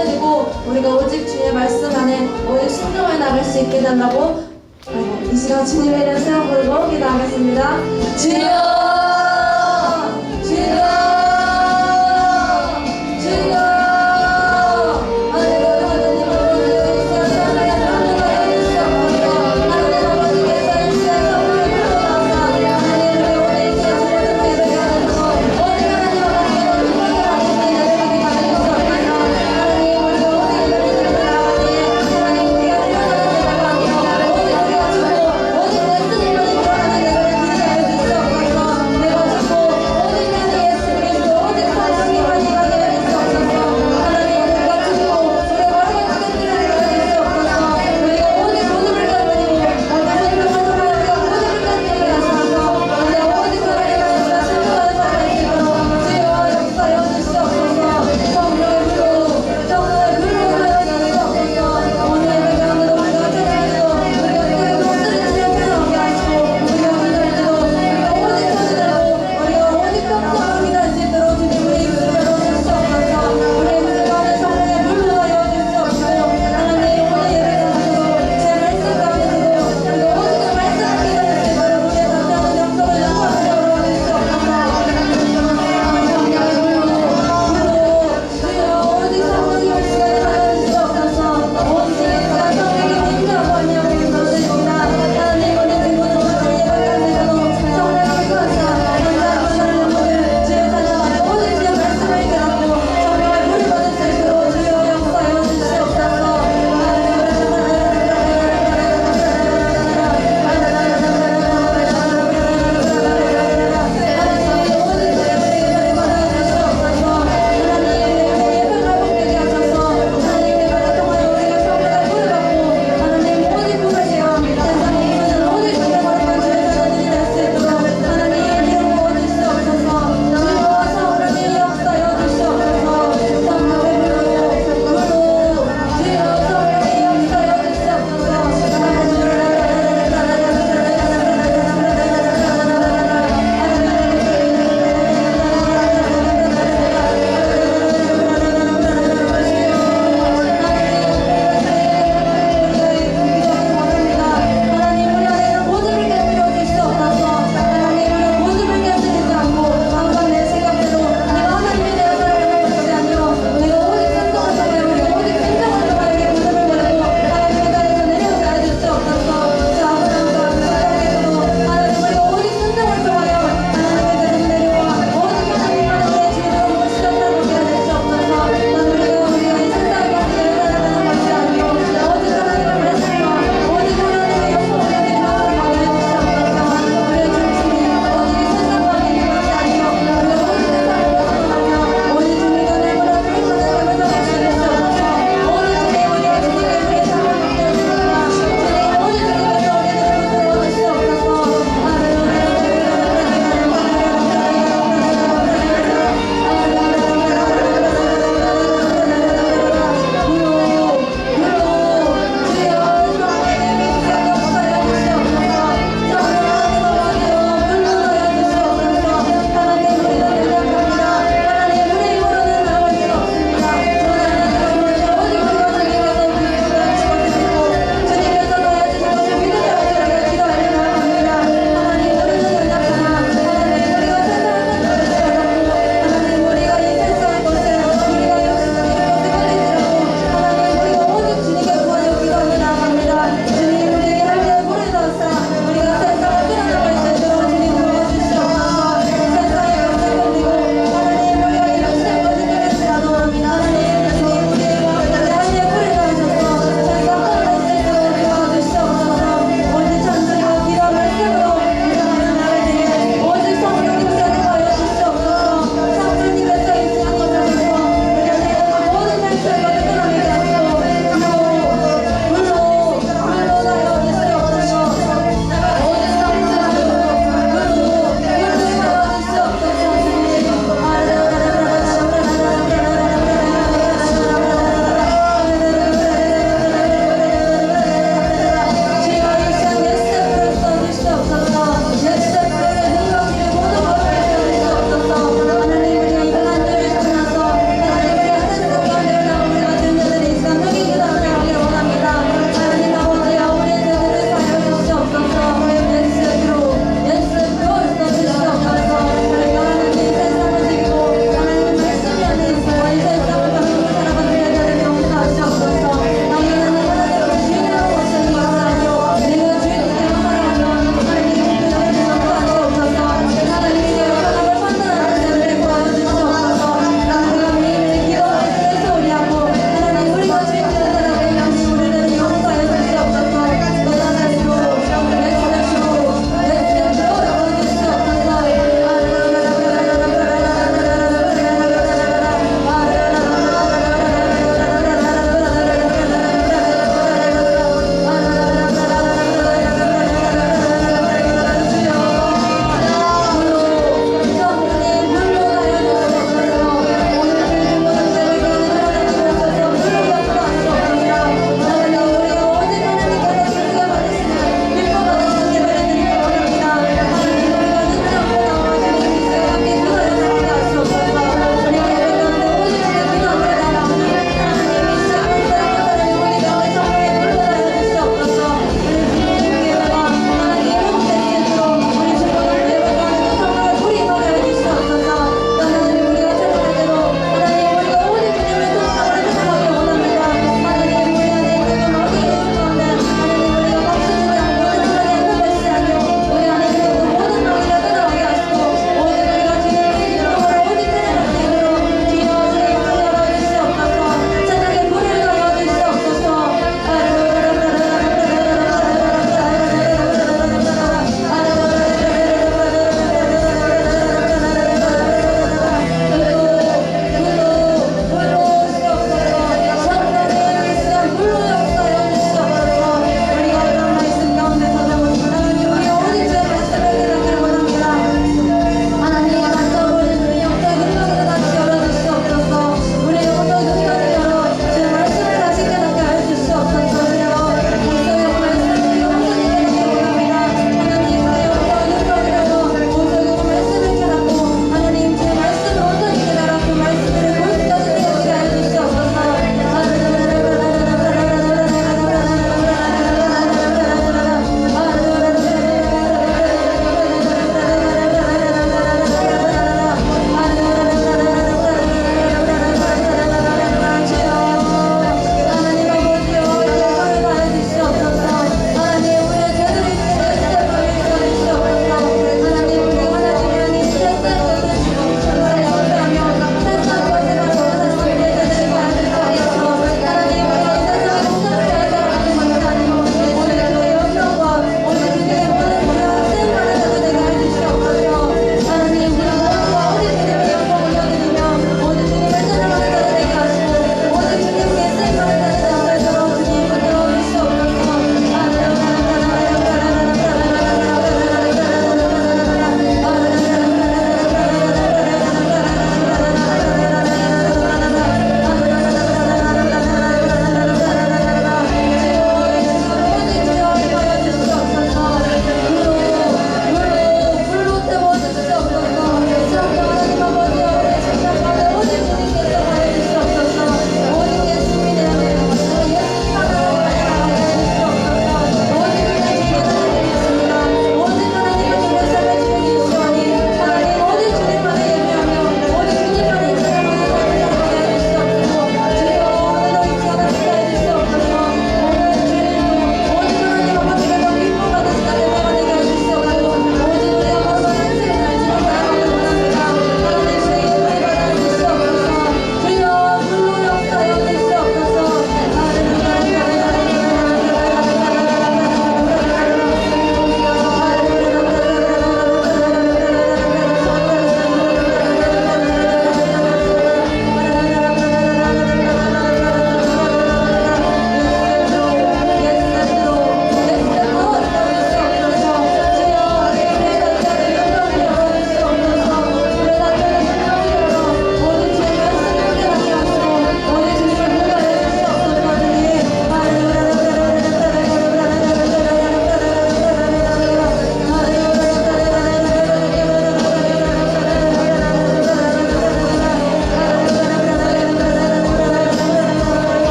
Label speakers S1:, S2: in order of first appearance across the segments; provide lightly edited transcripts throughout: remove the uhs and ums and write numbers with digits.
S1: 힘내고 우리가 오직 주의 말씀 안에 오직 순종해 나갈 수 있게 달라고 이 시간 주님의 이름 세워 부르고 기도하겠습니다. 주여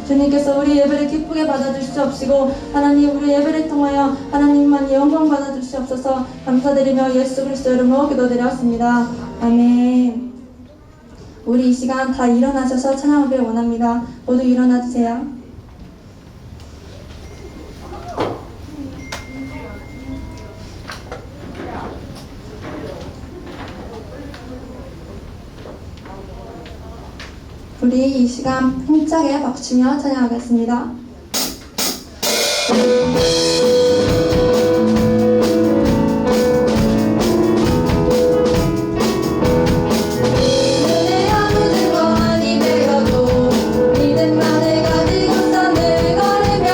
S1: 주님께서 우리 예배를 기쁘게 받아주시옵시고 하나님 우리 예배를 통하여 하나님만 영광 받아주시옵소서. 감사드리며 예수 그리스도 이름으로 기도드렸습니다. 아멘. 우리 이 시간 다 일어나셔서 찬양하길 원합니다. 모두 일어나 주세요. 우리 이 시간 힘차게 박수치며 찬양하겠습니다. 믿음만을 가지고서 늘 걸으며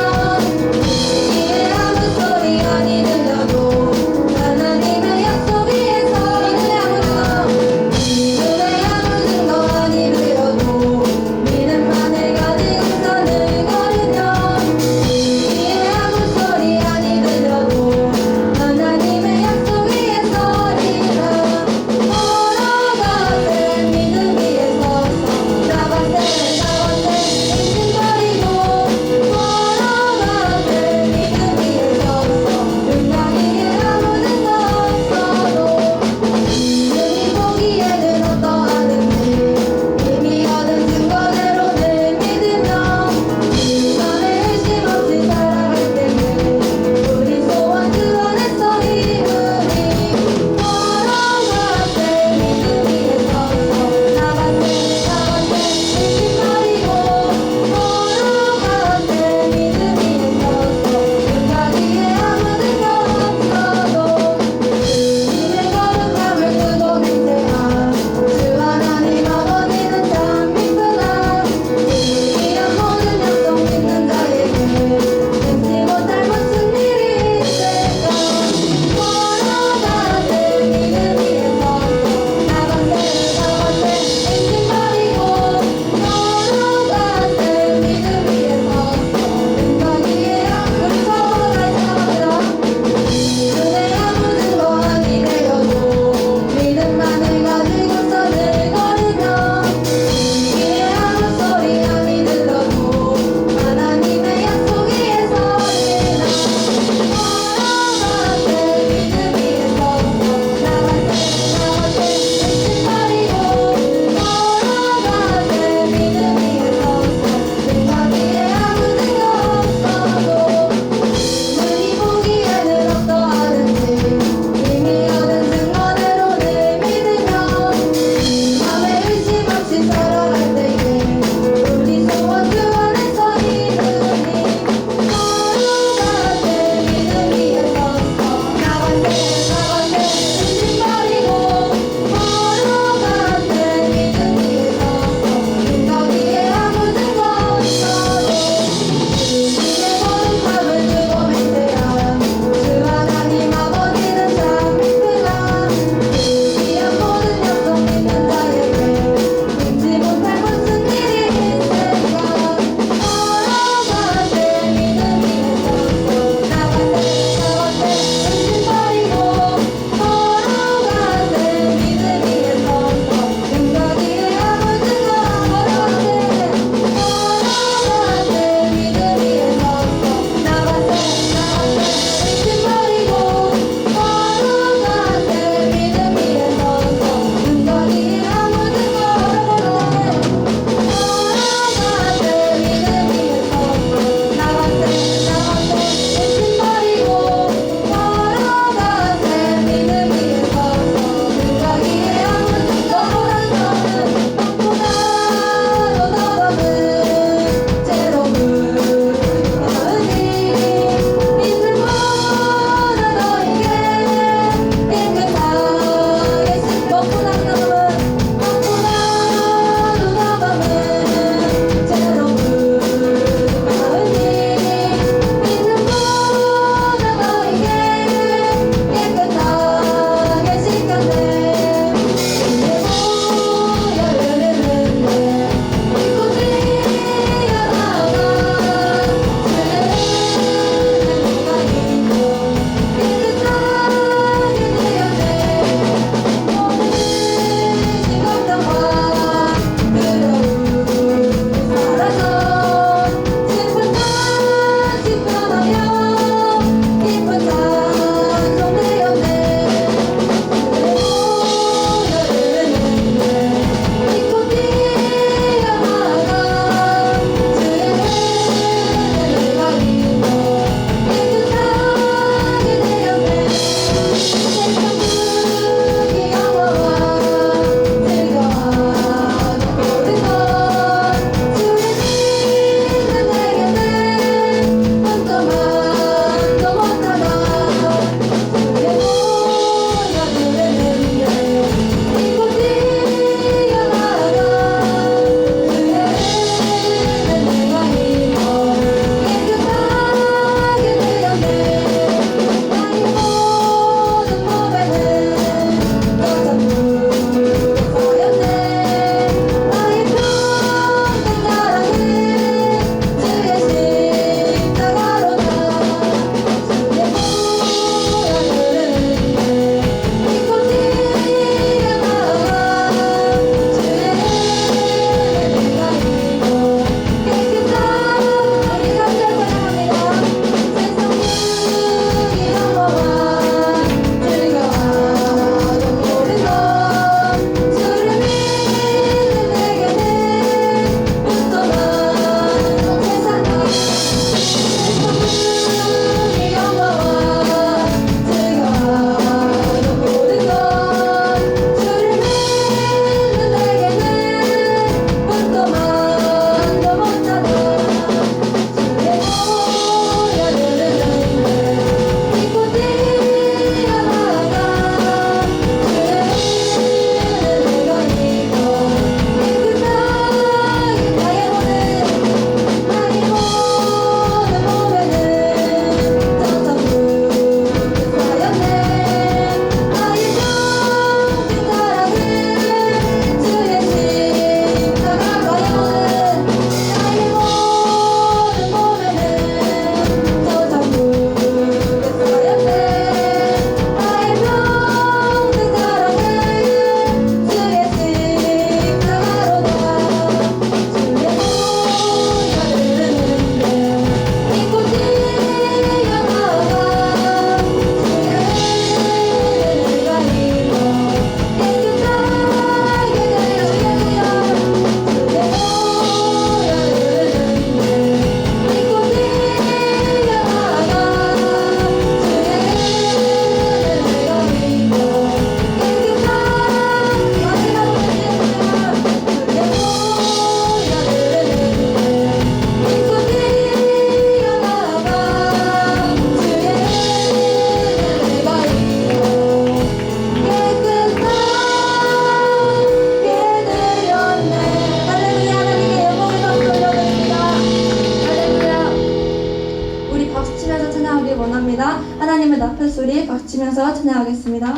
S1: 하나님의 나팔 소리 박치면서 찬양하겠습니다.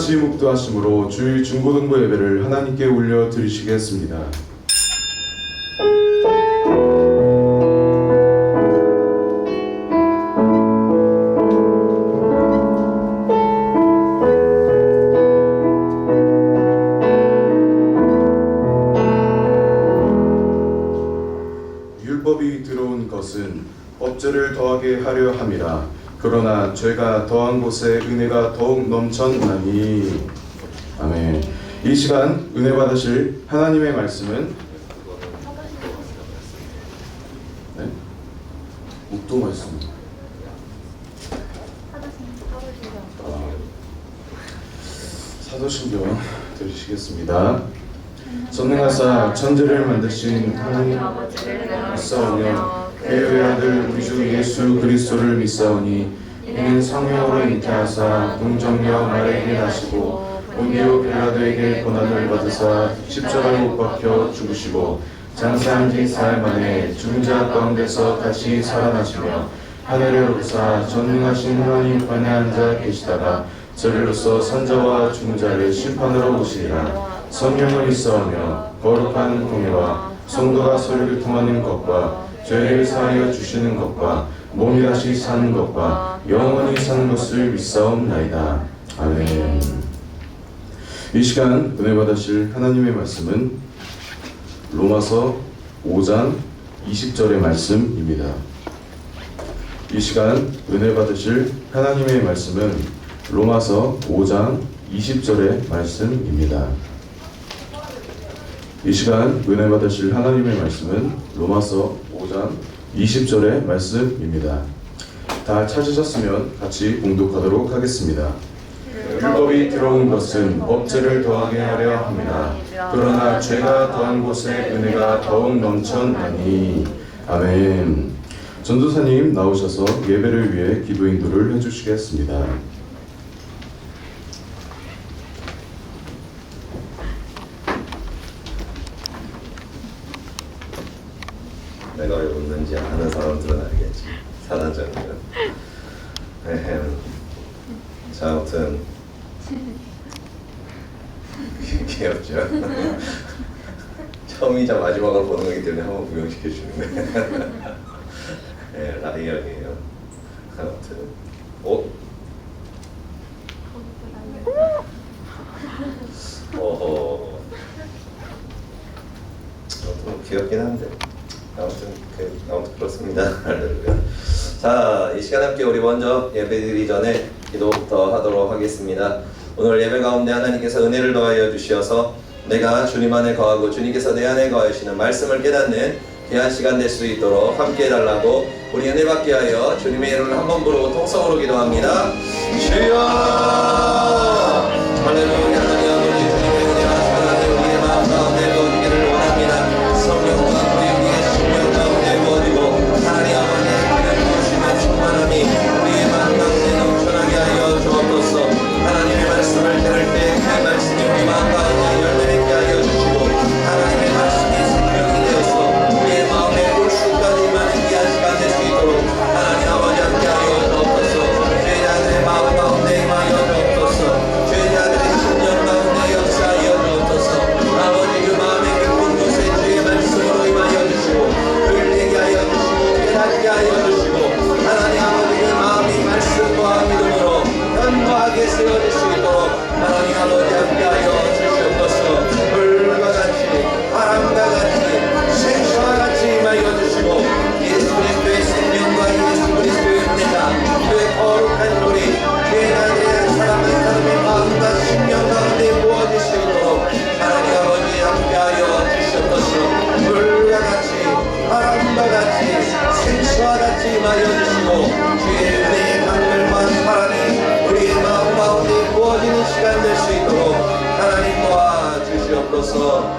S2: 밤낮이 묵도하심으로 주일 중고등부 예배를 하나님께 올려 드리시겠습니다. 율법이 들어온 것은 법제를 더하게 하려 함이라. 그러나 죄가 더한 곳에 은혜가 더욱 넘쳤나니. 아멘. 이 시간 은혜 받으실 하나님의 말씀은 묵도 말씀입니다. 사도신경 들으시겠습니다. 전능하사 천지를 만드신 하나님 아버지를 믿사오며 그의 아들 우리 주 예수 그리스도를 믿사오니 이는 성령으로 잉태하사 동정녀 마리아에게 나시고 본디오 빌라도에게 고난을 받으사 십자가에 못 박혀 죽으시고 장사한 지 사흘 만에 죽은 자 가운데서 다시 살아나시며 하늘에 오르사 전능하신 하나님 우편에 앉아 계시다가 저리로서 산자와 죽은 자를 심판하러 오시리라. 성령을 믿사오며 거룩한 공예와 성도가 서로 교통하는 것과 죄를 사하여 주시는 것과 몸이 다시 사는 것과 영원히 사는 것을 믿사옵나이다. 아멘. 이 시간 은혜 받으실 하나님의 말씀은 로마서 5장 20절의 말씀입니다. 이 시간 은혜 받으실 하나님의 말씀은 로마서 5장 20절의 말씀입니다. 이 시간 은혜 받으실 하나님의 말씀은 로마서 5장 20절의 말씀입니다. 다 찾으셨으면 같이 봉독하도록 하겠습니다. 율법이 들어온 것은 법제를 더하게 하려 함이라. 그러나 죄가 더한 곳에 은혜가 더욱 넘쳤나니. 아멘. 전도사님 나오셔서 예배를 위해 기도 인도를 해주시겠습니다.
S3: 내가 왜 웃는지 아는 사람들은 알겠지. 사단장님은. 자, 아무튼 귀엽죠. 처음이자 마지막으로 보는 거기 때문에 한번 구경시켜 주는 거예요. 네, 라이언이에요. 아무튼 어허. 아무튼 귀엽긴 한데. 아무튼 그렇습니다. 할렐루야. 자, 이 시간 함께 우리 먼저 예배드리기 전에 기도부터 하도록 하겠습니다. 오늘 예배 가운데 하나님께서 은혜를 더하여 주시어서 내가 주님 안에 거하고 주님께서 내 안에 거하시는 말씀을 깨닫는 귀한 시간 될 수 있도록 함께 해달라고 우리 은혜 받게 하여 주님의 이름을 한번 부르고 통성으로 기도합니다. 주여! 할렐루야. 하나님 아버지 주님의 은혜와 사랑이 우리의 마음 가운데 부어지기를 원합니다. 성령과 하나님 아버지의 은혜를 부으시는 충만함이 우리의 마음 가운데 넘쳐나게 하여 주옵소서. 하나님의 말씀을 들을 때 그 말씀이 우리 마음 가운데 열매맺게 하여 주시고 하나님의 말씀이 생명이 되어서 우리의 마음에 물수까지 임하는 귀한 시간 될 수 있도록 하나님 아버지 함께 하여 주옵소서. 죄자들의 마음 가운데 임하여 주옵소서. 죄자들의 심령 가운데 역사하여 주옵소서. 아버지 그 마음의 깊은 곳에 주의 말씀으로 임하여 주시고 흘리게 하여 주시고 깨닫게 하여 주시고 하나님 아버지 그 마음이 말씀과 믿음으로 현무하게 세워질 수 있도록 하나님 아버지 함께하여 주시옵소서. 불과 같이 바람과 같이 생수와 같이 임하여 주시고 예수 그리스도의 생명과 예수 그리스도의 은혜가 그의 거룩한 우리 죄가 된 사람 한 사람의 마음과 심령 가운데 부어질 수 있도록 하나님 아버지 함께하여 주시옵소서. 불과 같이 바람과 같이 생수와 같이 임하여 주시고 주의 은혜의 강물과 사랑이 우리의 마음 가운데 부어지는 시간 될 수 있도록 하나님 도와주시옵소서.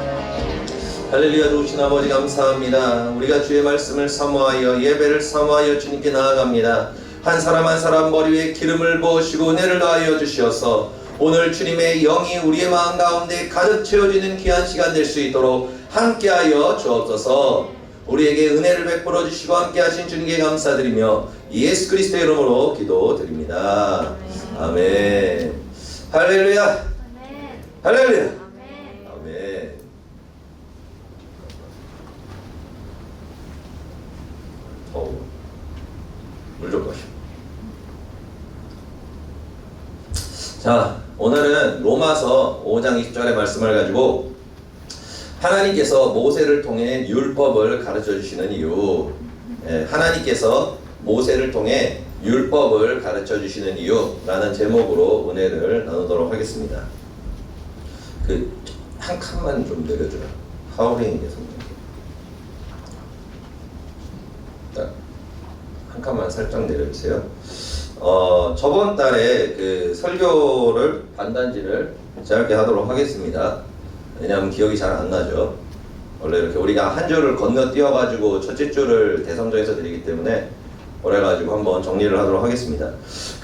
S3: 할렐루야. 좋으신 아버지 감사합니다. 우리가 주의 말씀을 사모하여 예배를 사모하여 주님께 나아갑니다. 한 사람 한 사람 머리 위에 기름을 부으시고 은혜를 더하여 주시어서 오늘 주님의 영이 우리의 마음 가운데 가득 채워지는 귀한 시간 될 수 있도록 함께하여 주옵소서. 우리에게 은혜를 베풀어 주시고 함께하신 주님께 감사드리며 예수 그리스도의 이름으로 기도드립니다. 아멘. 할렐루야.
S4: 아멘.
S3: 할렐루야.
S4: 아멘.
S3: 아멘. 물 좀 마시고. 자, 오늘은 로마서 5장 20절의 말씀을 가지고 하나님께서 모세를 통해 율법을 가르쳐 주시는 이유, 하나님께서 모세를 통해 율법을 가르쳐 주시는 이유라는 제목으로 은혜를 나누도록 하겠습니다. 한 칸만 좀 내려줘요. 하우링이 계속. 한 칸만 살짝 내려주세요. 저번 달에 그 설교를 반단지를 짧게 하도록 하겠습니다. 왜냐하면 기억이 잘 안 나죠. 원래 이렇게 우리가 한 줄을 건너뛰어가지고 첫째 줄을 대성전에서 드리기 때문에 그래가지고 한번 정리를 하도록 하겠습니다.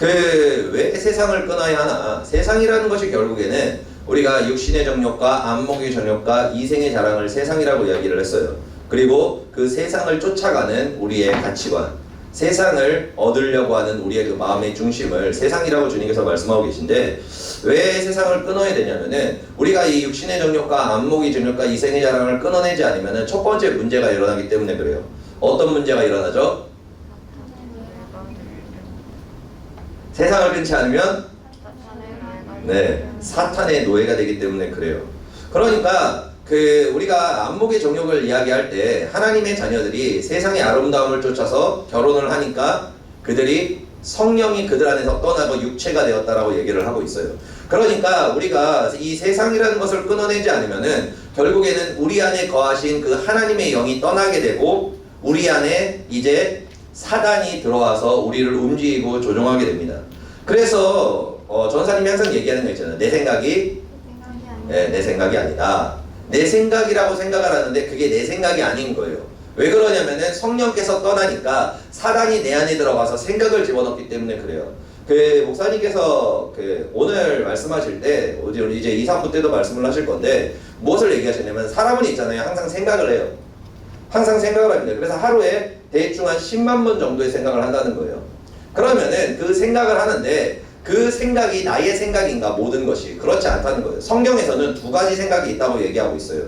S3: 왜 세상을 끊어야 하나? 세상이라는 것이 결국에는 우리가 육신의 정욕과 안목의 정욕과 이생의 자랑을 세상이라고 이야기를 했어요. 그리고 그 세상을 쫓아가는 우리의 가치관, 세상을 얻으려고 하는 우리의 그 마음의 중심을 세상이라고 주님께서 말씀하고 계신데, 왜 세상을 끊어야 되냐면은 우리가 이 육신의 정욕과 안목의 정욕과 이생의 자랑을 끊어내지 않으면은 첫 번째 문제가 일어나기 때문에 그래요. 어떤 문제가 일어나죠? 세상을 끊지 않으면 사탄의 노예가 되기 때문에 그래요. 그러니까 우리가 안목의 정욕을 이야기할 때 하나님의 자녀들이 세상의 아름다움을 쫓아서 결혼을 하니까 그들이 성령이 그들 안에서 떠나고 육체가 되었다라고 얘기를 하고 있어요. 그러니까 우리가 이 세상이라는 것을 끊어내지 않으면은 결국에는 우리 안에 거하신 그 하나님의 영이 떠나게 되고 우리 안에 이제 사단이 들어와서 우리를 움직이고 조종하게 됩니다. 그래서 전사님이 항상 얘기하는 거 있잖아요. 내 생각이 내 생각이 아니다. 내 생각이라고 생각을 하는데 그게 내 생각이 아닌 거예요. 왜 그러냐면은 성령께서 떠나니까 사단이 내 안에 들어가서 생각을 집어넣기 때문에 그래요. 목사님께서 오늘 말씀하실 때 우리 이제 2, 3부 때도 말씀을 하실 건데 무엇을 얘기하셨냐면 사람은 있잖아요. 항상 생각을 해요. 항상 생각을 합니다. 그래서 하루에 대충 한 10만 번 정도의 생각을 한다는 거예요. 그러면은 그 생각을 하는데 그 생각이 나의 생각인가? 모든 것이 그렇지 않다는 거예요. 성경에서는 두 가지 생각이 있다고 얘기하고 있어요.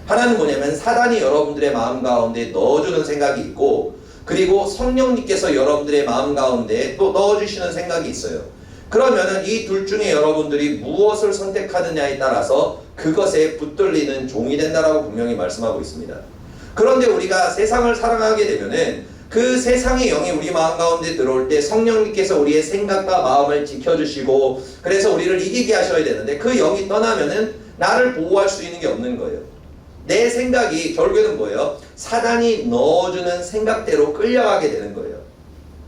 S3: 하나는 뭐냐면 사단이 여러분들의 마음 가운데 넣어주는 생각이 있고, 그리고 성령님께서 여러분들의 마음 가운데 또 넣어주시는 생각이 있어요. 그러면은 이 둘 중에 여러분들이 무엇을 선택하느냐에 따라서 그것에 붙들리는 종이 된다라고 분명히 말씀하고 있습니다. 그런데 우리가 세상을 사랑하게 되면은 그 세상의 영이 우리 마음 가운데 들어올 때 성령님께서 우리의 생각과 마음을 지켜주시고 그래서 우리를 이기게 하셔야 되는데 그 영이 떠나면은 나를 보호할 수 있는 게 없는 거예요. 내 생각이 결국에는 뭐예요? 사단이 넣어주는 생각대로 끌려가게 되는 거예요.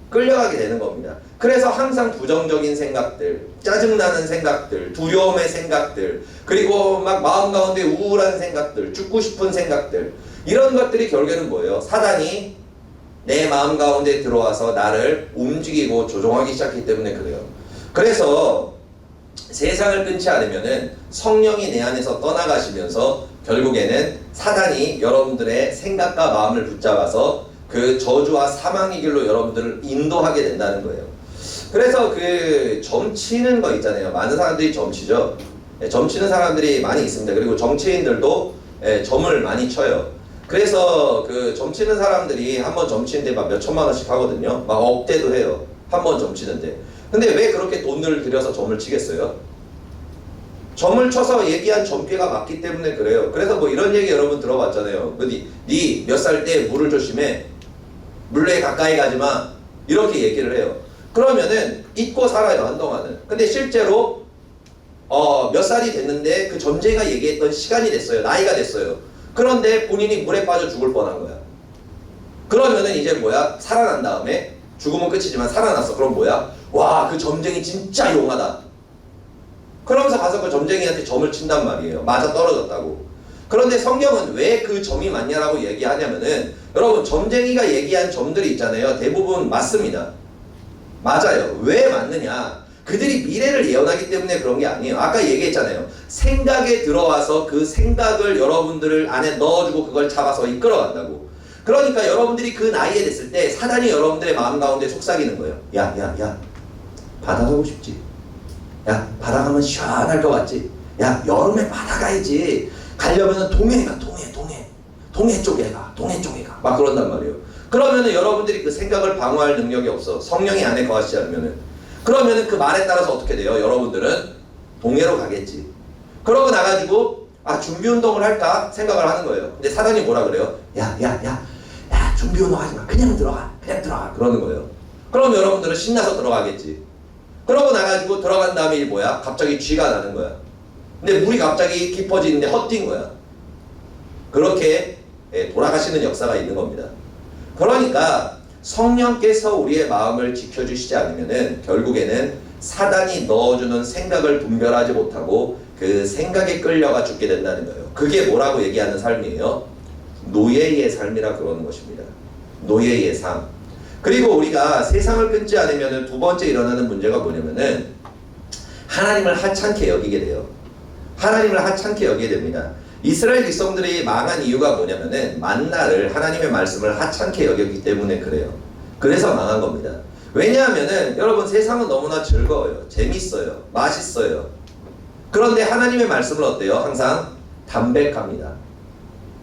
S3: 끌려가게 되는 겁니다. 그래서 항상 부정적인 생각들, 짜증나는 생각들, 두려움의 생각들, 그리고 막 마음 가운데 우울한 생각들, 죽고 싶은 생각들, 이런 것들이 결국에는 뭐예요? 사단이 내 마음 가운데 들어와서 나를 움직이고 조종하기 시작했기 때문에 그래요. 그래서 세상을 끊지 않으면은 성령이 내 안에서 떠나가시면서 결국에는 사단이 여러분들의 생각과 마음을 붙잡아서 그 저주와 사망의 길로 여러분들을 인도하게 된다는 거예요. 그래서 점치는 거 있잖아요. 많은 사람들이 점치죠. 점치는 사람들이 많이 있습니다. 그리고 정치인들도 점을 많이 쳐요. 그래서 점치는 사람들이 한 번 점치는데 막 몇 천만 원씩 하거든요. 막 억대도 해요. 한 번 점치는데. 근데 왜 그렇게 돈을 들여서 점을 치겠어요? 점을 쳐서 얘기한 점괘가 맞기 때문에 그래요. 그래서 뭐 이런 얘기 여러분 들어봤잖아요. 니 몇 살 때 물을 조심해. 물에 가까이 가지 마. 이렇게 얘기를 해요. 그러면은 잊고 살아요, 한동안은. 근데 실제로 몇 살이 됐는데 그 점쟁이가 얘기했던 시간이 됐어요. 나이가 됐어요. 그런데 본인이 물에 빠져 죽을 뻔한 거야. 그러면은 이제 뭐야? 살아난 다음에 죽으면 끝이지만 살아났어. 그럼 뭐야? 와, 그 점쟁이 진짜 용하다. 그러면서 가서 그 점쟁이한테 점을 친단 말이에요. 맞아 떨어졌다고. 그런데 성경은 왜 그 점이 맞냐라고 얘기하냐면은 여러분 점쟁이가 얘기한 점들이 있잖아요. 대부분 맞습니다. 맞아요. 왜 맞느냐? 그들이 미래를 예언하기 때문에 그런 게 아니에요. 아까 얘기했잖아요. 생각에 들어와서 그 생각을 여러분들 안에 넣어주고 그걸 잡아서 이끌어간다고. 그러니까 여러분들이 그 나이에 됐을 때 사단이 여러분들의 마음 가운데 속삭이는 거예요. 야, 받아가고 싶지? 야, 바다 가면 시원할 것 같지? 야, 여름에 바다 가야지. 가려면 동해 가, 동해 쪽에 가. 막 그런단 말이에요. 그러면은 여러분들이 그 생각을 방어할 능력이 없어. 성령이 안에 거하시지 않으면은. 그러면은 그 말에 따라서 어떻게 돼요? 여러분들은 동해로 가겠지. 그러고 나가지고 준비 운동을 할까 생각을 하는 거예요. 근데 사단이 뭐라 그래요? 야, 준비 운동 하지 마. 그냥 들어가. 그러는 거예요. 그럼 여러분들은 신나서 들어가겠지. 그러고 나가지고 들어간 다음에 이 뭐야? 갑자기 쥐가 나는 거야. 근데 물이 갑자기 깊어지는데 헛뛴 거야. 그렇게 돌아가시는 역사가 있는 겁니다. 그러니까 성령께서 우리의 마음을 지켜주시지 않으면은 결국에는 사단이 넣어주는 생각을 분별하지 못하고 그 생각에 끌려가 죽게 된다는 거예요. 그게 뭐라고 얘기하는 삶이에요? 노예의 삶이라 그러는 것입니다. 노예의 삶. 그리고 우리가 세상을 끊지 않으면은 두 번째 일어나는 문제가 뭐냐면은 하나님을 하찮게 여기게 돼요. 하나님을 하찮게 여기게 됩니다. 이스라엘 백성들이 망한 이유가 뭐냐면은 만나를, 하나님의 말씀을 하찮게 여겼기 때문에 그래요. 그래서 망한 겁니다. 왜냐하면은 여러분 세상은 너무나 즐거워요. 재밌어요. 맛있어요. 그런데 하나님의 말씀은 어때요? 항상 담백합니다.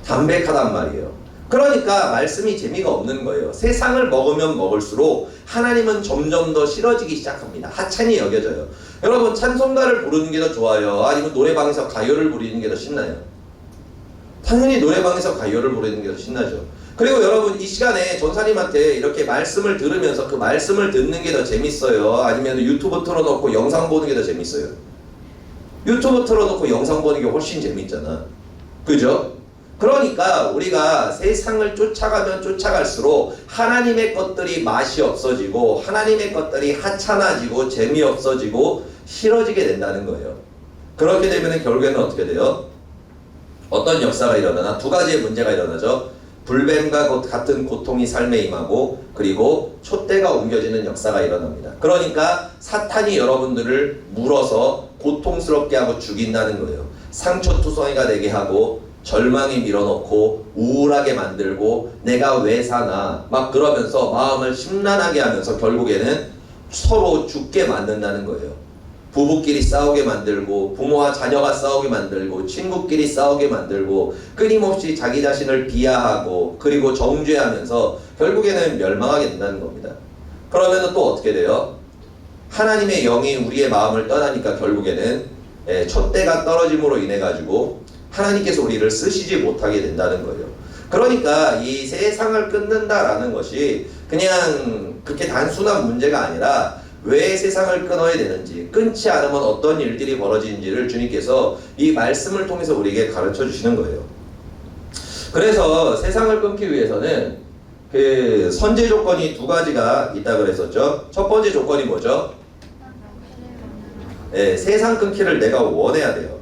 S3: 담백하단 말이에요. 그러니까 말씀이 재미가 없는 거예요. 세상을 먹으면 먹을수록 하나님은 점점 더 싫어지기 시작합니다. 하찮이 여겨져요. 여러분 찬송가를 부르는 게 더 좋아요? 아니면 노래방에서 가요를 부르는 게 더 신나요? 당연히 노래방에서 가요를 부르는 게 더 신나죠. 그리고 여러분 이 시간에 전사님한테 이렇게 말씀을 들으면서 그 말씀을 듣는 게 더 재밌어요? 아니면 유튜브 틀어놓고 영상 보는 게 더 재밌어요? 유튜브 틀어놓고 영상 보는 게 훨씬 재밌잖아. 그죠? 그러니까 우리가 세상을 쫓아가면 쫓아갈수록 하나님의 것들이 맛이 없어지고 하나님의 것들이 하찮아지고 재미없어지고 싫어지게 된다는 거예요. 그렇게 되면 결국에는 어떻게 돼요? 어떤 역사가 일어나나? 두 가지의 문제가 일어나죠. 불뱀과 같은 고통이 삶에 임하고 그리고 촛대가 옮겨지는 역사가 일어납니다. 그러니까 사탄이 여러분들을 물어서 고통스럽게 하고 죽인다는 거예요. 상처투성이가 되게 하고 절망에 밀어넣고 우울하게 만들고 내가 왜 사나 막 그러면서 마음을 심란하게 하면서 결국에는 서로 죽게 만든다는 거예요. 부부끼리 싸우게 만들고 부모와 자녀가 싸우게 만들고 친구끼리 싸우게 만들고 끊임없이 자기 자신을 비하하고 그리고 정죄하면서 결국에는 멸망하게 된다는 겁니다. 그러면 또 어떻게 돼요? 하나님의 영이 우리의 마음을 떠나니까 결국에는 촛대가 떨어짐으로 인해 가지고 하나님께서 우리를 쓰시지 못하게 된다는 거예요. 그러니까 이 세상을 끊는다라는 것이 그냥 그렇게 단순한 문제가 아니라 왜 세상을 끊어야 되는지, 끊지 않으면 어떤 일들이 벌어지는지를 주님께서 이 말씀을 통해서 우리에게 가르쳐 주시는 거예요. 그래서 세상을 끊기 위해서는 그 선제 조건이 두 가지가 있다 그랬었죠. 첫 번째 조건이 뭐죠? 세상 끊기를 내가 원해야 돼요.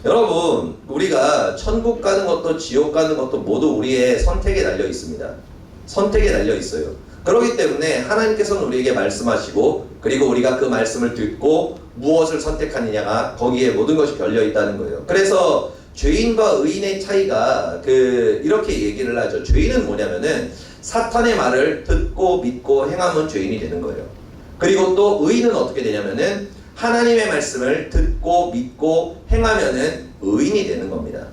S3: 여러분 우리가 천국 가는 것도 지옥 가는 것도 모두 우리의 선택에 달려 있습니다. 선택에 달려 있어요. 그렇기 때문에 하나님께서는 우리에게 말씀하시고 그리고 우리가 그 말씀을 듣고 무엇을 선택하느냐가 거기에 모든 것이 걸려 있다는 거예요. 그래서 죄인과 의인의 차이가 이렇게 얘기를 하죠. 죄인은 뭐냐면은 사탄의 말을 듣고 믿고 행하면 죄인이 되는 거예요. 그리고 또 의인은 어떻게 되냐면은 하나님의 말씀을 듣고 믿고 행하면은 의인이 되는 겁니다.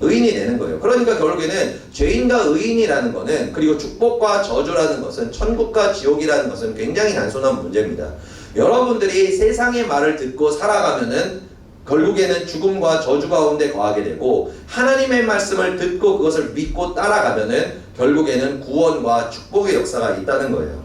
S3: 의인이 되는 거예요. 그러니까 결국에는 죄인과 의인이라는 것은 그리고 축복과 저주라는 것은 천국과 지옥이라는 것은 굉장히 단순한 문제입니다. 여러분들이 세상의 말을 듣고 살아가면은 결국에는 죽음과 저주 가운데 거하게 되고 하나님의 말씀을 듣고 그것을 믿고 따라가면은 결국에는 구원과 축복의 역사가 있다는 거예요.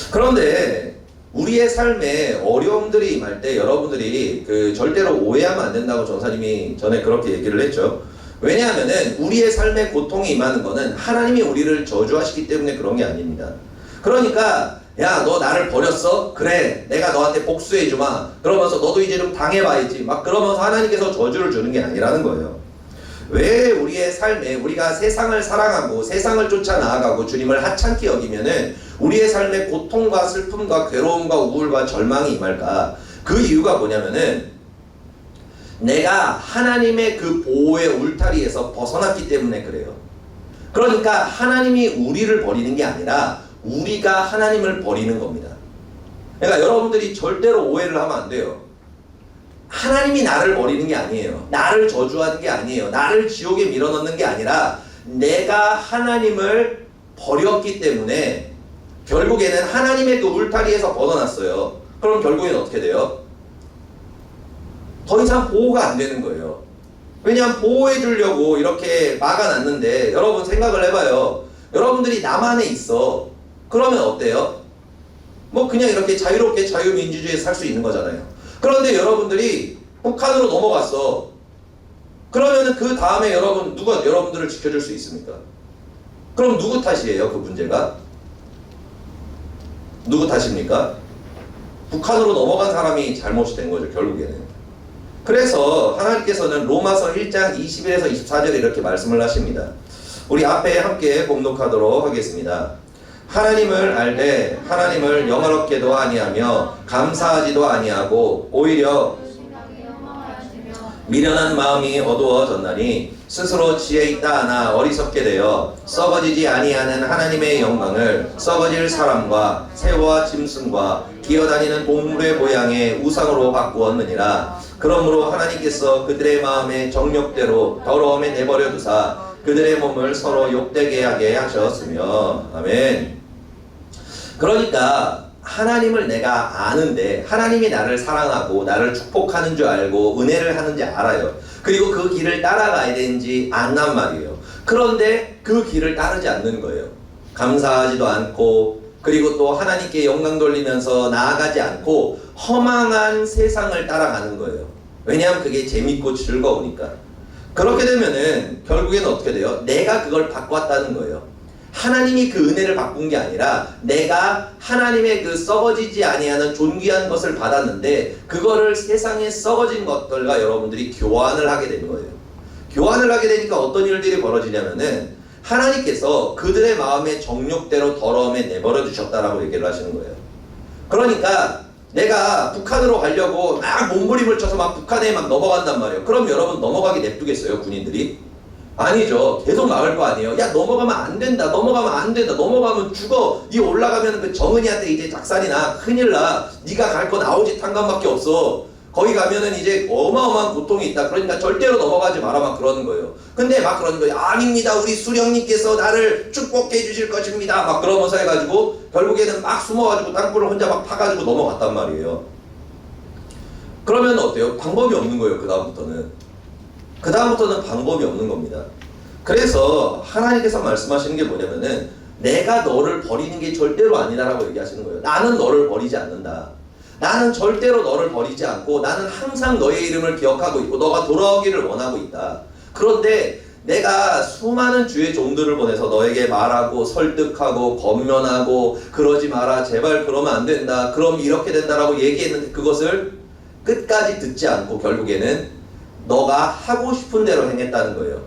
S3: 그런데 우리의 삶에 어려움들이 임할 때 여러분들이 절대로 오해하면 안 된다고 전사님이 전에 그렇게 얘기를 했죠. 왜냐하면은 우리의 삶에 고통이 임하는 거는 하나님이 우리를 저주하시기 때문에 그런 게 아닙니다. 그러니까 야, 너 나를 버렸어? 그래, 내가 너한테 복수해주마. 그러면서 너도 이제 좀 당해봐야지. 막 그러면서 하나님께서 저주를 주는 게 아니라는 거예요. 왜 우리의 삶에 우리가 세상을 사랑하고 세상을 쫓아 나아가고 주님을 하찮게 여기면은 우리의 삶에 고통과 슬픔과 괴로움과 우울과 절망이 임할까? 그 이유가 뭐냐면은 내가 하나님의 그 보호의 울타리에서 벗어났기 때문에 그래요. 그러니까 하나님이 우리를 버리는 게 아니라 우리가 하나님을 버리는 겁니다. 그러니까 여러분들이 절대로 오해를 하면 안 돼요. 하나님이 나를 버리는 게 아니에요. 나를 저주하는 게 아니에요. 나를 지옥에 밀어넣는 게 아니라 내가 하나님을 버렸기 때문에 결국에는 하나님의 그 울타리에서 벗어났어요. 그럼 결국엔 어떻게 돼요? 더 이상 보호가 안 되는 거예요. 왜냐하면 보호해 주려고 이렇게 막아놨는데 여러분 생각을 해봐요. 여러분들이 남 안에 있어. 그러면 어때요? 뭐 그냥 이렇게 자유롭게 자유민주주의에 살 수 있는 거잖아요. 그런데 여러분들이 북한으로 넘어갔어. 그러면은 그 다음에 누가 여러분들을 지켜줄 수 있습니까? 그럼 누구 탓이에요? 그 문제가? 누구 탓입니까? 북한으로 넘어간 사람이 잘못이 된 거죠, 결국에는. 그래서 하나님께서는 로마서 1장 21에서 24절에 이렇게 말씀을 하십니다. 우리 앞에 함께 봉독하도록 하겠습니다. 하나님을 알되 하나님을 영화롭게도 아니하며 감사하지도 아니하고 오히려 미련한 마음이 어두워졌나니 스스로 지혜 있다 하나 어리석게 되어 썩어지지 아니하는 하나님의 영광을 썩어질 사람과 새와 짐승과 기어다니는 동물의 모양의 우상으로 바꾸었느니라. 그러므로 하나님께서 그들의 마음의 정욕대로 더러움에 내버려 두사 그들의 몸을 서로 욕되게 하게 하셨으며. 아멘. 그러니까 하나님을 내가 아는데 하나님이 나를 사랑하고 나를 축복하는 줄 알고 은혜를 하는지 알아요. 그리고 그 길을 따라가야 되는지 안단 말이에요. 그런데 그 길을 따르지 않는 거예요. 감사하지도 않고 그리고 또 하나님께 영광 돌리면서 나아가지 않고 허망한 세상을 따라가는 거예요. 왜냐하면 그게 재밌고 즐거우니까. 그렇게 되면은 결국에는 어떻게 돼요? 내가 그걸 바꿨다는 거예요. 하나님이 그 은혜를 바꾼 게 아니라 내가 하나님의 그 썩어지지 아니하는 존귀한 것을 받았는데 그거를 세상에 썩어진 것들과 여러분들이 교환을 하게 된 거예요. 교환을 하게 되니까 어떤 일들이 벌어지냐면은 하나님께서 그들의 마음의 정욕대로 더러움에 내버려 두셨다라고 얘기를 하시는 거예요. 그러니까 내가 북한으로 가려고 막 몸부림을 쳐서 막 북한에 막 넘어간단 말이에요. 그럼 여러분 넘어가게 냅두겠어요, 군인들이? 아니죠. 계속 막을 거 아니에요. 야, 넘어가면 안 된다. 넘어가면 안 된다. 넘어가면 죽어. 니 올라가면 그 정은이한테 이제 작살이 나. 큰일 나. 니가 갈 건 아우지 탄감밖에 없어. 거기 가면은 이제 어마어마한 고통이 있다. 그러니까 절대로 넘어가지 마라. 막 그러는 거예요. 근데 막 그러는 거예요. 아닙니다. 우리 수령님께서 나를 축복해 주실 것입니다. 막 그러면서 해가지고 결국에는 막 숨어가지고 땅굴을 혼자 막 파가지고 넘어갔단 말이에요. 그러면 어때요? 방법이 없는 거예요. 그 다음부터는 방법이 없는 겁니다. 그래서 하나님께서 말씀하시는 게 뭐냐면은 내가 너를 버리는 게 절대로 아니다라고 얘기하시는 거예요. 나는 너를 버리지 않는다. 나는 절대로 너를 버리지 않고 나는 항상 너의 이름을 기억하고 있고 너가 돌아오기를 원하고 있다. 그런데 내가 수많은 주의 종들을 보내서 너에게 말하고 설득하고 권면하고 그러지 마라. 제발 그러면 안 된다. 그럼 이렇게 된다라고 얘기했는데 그것을 끝까지 듣지 않고 결국에는 너가 하고 싶은 대로 행했다는 거예요.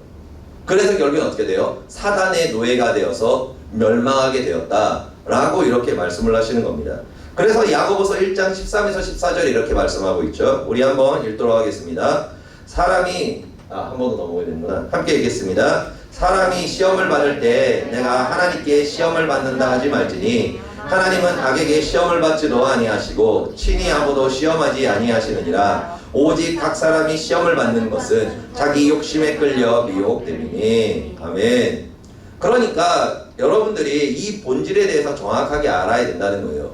S3: 그래서 결국엔 어떻게 돼요? 사단의 노예가 되어서 멸망하게 되었다라고 이렇게 말씀을 하시는 겁니다. 그래서 야고보서 1장 13에서 14절 이렇게 말씀하고 있죠. 우리 한번 읽도록 하겠습니다. 사람이 한 번 더 넘어가야 되는구나. 함께 읽겠습니다. 사람이 시험을 받을 때 내가 하나님께 시험을 받는다 하지 말지니 하나님은 악에게 시험을 받지도 아니하시고 친히 아무도 시험하지 아니하시느니라. 오직 각 사람이 시험을 받는 것은 자기 욕심에 끌려 미혹됨이니. 아멘. 그러니까 여러분들이 이 본질에 대해서 정확하게 알아야 된다는 거예요.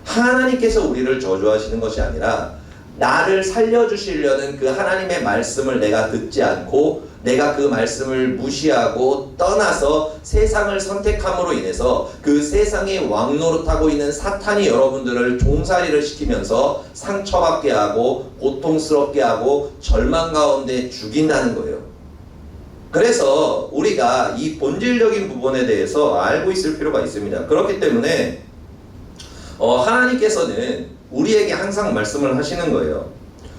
S3: 하나님께서 우리를 저주하시는 것이 아니라 나를 살려주시려는 그 하나님의 말씀을 내가 듣지 않고 내가 그 말씀을 무시하고 떠나서 세상을 선택함으로 인해서 그 세상에 왕노릇하고 있는 사탄이 여러분들을 종살이를 시키면서 상처받게 하고 고통스럽게 하고 절망 가운데 죽인다는 거예요. 그래서 우리가 이 본질적인 부분에 대해서 알고 있을 필요가 있습니다. 그렇기 때문에 하나님께서는 우리에게 항상 말씀을 하시는 거예요.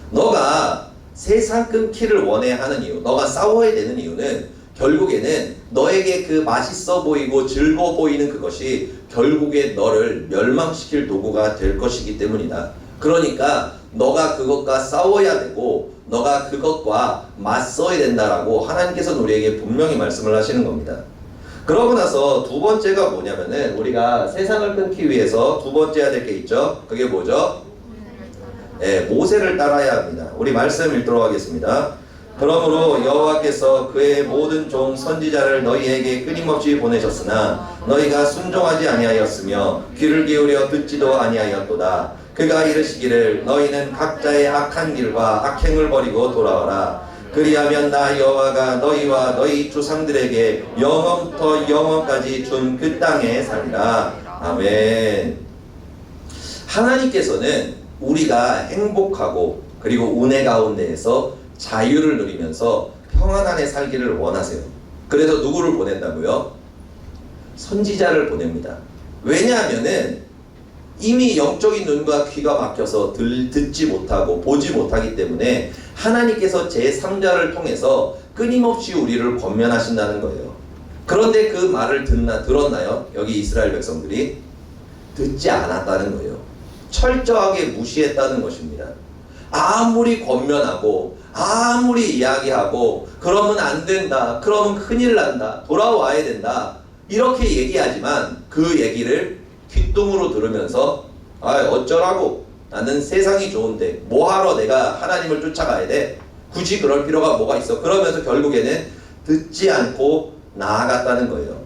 S3: 너가 세상 끊기를 원해 하는 이유, 너가 싸워야 되는 이유는 결국에는 너에게 그 맛있어 보이고 즐거워 보이는 그것이 결국에 너를 멸망시킬 도구가 될 것이기 때문이다. 그러니까 너가 그것과 싸워야 되고 너가 그것과 맞서야 된다라고 하나님께서는 우리에게 분명히 말씀을 하시는 겁니다. 그러고 나서 두 번째가 뭐냐면은 우리가 세상을 끊기 위해서 두 번째 해야 될 게 있죠. 그게 뭐죠? 네, 모세를 따라야 합니다. 우리 말씀 읽도록 하겠습니다. 그러므로 여호와께서 그의 모든 종 선지자를 너희에게 끊임없이 보내셨으나 너희가 순종하지 아니하였으며 귀를 기울여 듣지도 아니하였도다. 그가 이르시기를 너희는 각자의 악한 길과 악행을 버리고 돌아와라. 그리하면 나 여호와가 너희와 너희 조상들에게 영원부터 영원까지 준 그 땅에 살리라. 아멘. 하나님께서는 우리가 행복하고 그리고 은혜 가운데에서 자유를 누리면서 평안 안에 살기를 원하세요. 그래서 누구를 보낸다고요? 선지자를 보냅니다. 왜냐하면은 이미 영적인 눈과 귀가 막혀서 듣지 못하고 보지 못하기 때문에 하나님께서 제3자를 통해서 끊임없이 우리를 권면하신다는 거예요. 그런데 그 말을 들었나요? 여기 이스라엘 백성들이 듣지 않았다는 거예요. 철저하게 무시했다는 것입니다. 아무리 권면하고 아무리 이야기하고 그러면 안 된다, 그러면 큰일 난다, 돌아와야 된다 이렇게 얘기하지만 그 얘기를 귓등으로 들으면서 어쩌라고, 나는 세상이 좋은데 뭐하러 내가 하나님을 쫓아가야 돼, 굳이 그럴 필요가 뭐가 있어, 그러면서 결국에는 듣지 않고 나아갔다는 거예요.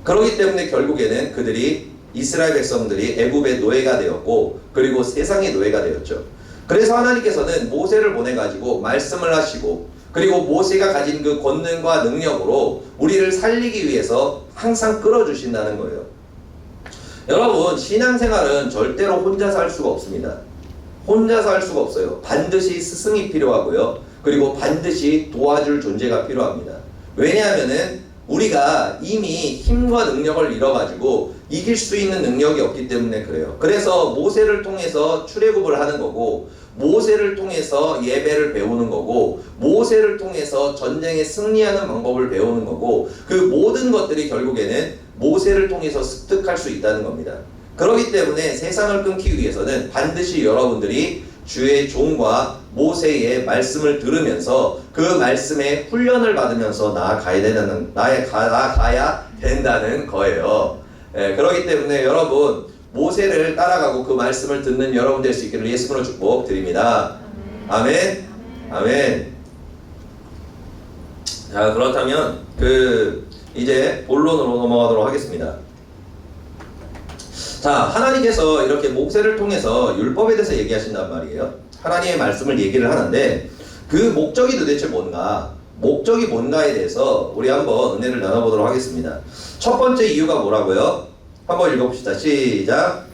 S3: 그렇기 때문에 결국에는 그들이 이스라엘 백성들이 애굽의 노예가 되었고 그리고 세상의 노예가 되었죠. 그래서 하나님께서는 모세를 보내가지고 말씀을 하시고 그리고 모세가 가진 그 권능과 능력으로 우리를 살리기 위해서 항상 끌어주신다는 거예요. 여러분, 신앙생활은 절대로 혼자서 할 수가 없습니다. 혼자서 할 수가 없어요. 반드시 스승이 필요하고요. 그리고 반드시 도와줄 존재가 필요합니다. 왜냐하면은 우리가 이미 힘과 능력을 잃어가지고 이길 수 있는 능력이 없기 때문에 그래요. 그래서 모세를 통해서 출애굽을 하는 거고, 모세를 통해서 예배를 배우는 거고, 모세를 통해서 전쟁에 승리하는 방법을 배우는 거고, 그 모든 것들이 결국에는 모세를 통해서 습득할 수 있다는 겁니다. 그렇기 때문에 세상을 끊기 위해서는 반드시 여러분들이 주의 종과 모세의 말씀을 들으면서 그 말씀에 훈련을 받으면서 나아가야 된다는 거예요. 그렇기 때문에 여러분, 모세를 따라가고 그 말씀을 듣는 여러분 될 수 있기를 예수님으로 축복드립니다. 아멘. 아멘. 자, 그렇다면 이제 본론으로 넘어가도록 하겠습니다. 자, 하나님께서 이렇게 모세를 통해서 율법에 대해서 얘기하신단 말이에요. 하나님의 말씀을 얘기를 하는데 그 목적이 도대체 뭔가, 목적이 뭔가에 대해서 우리 한번 은혜를 나눠보도록 하겠습니다. 첫 번째 이유가 뭐라고요? 한번 읽어봅시다. 시작.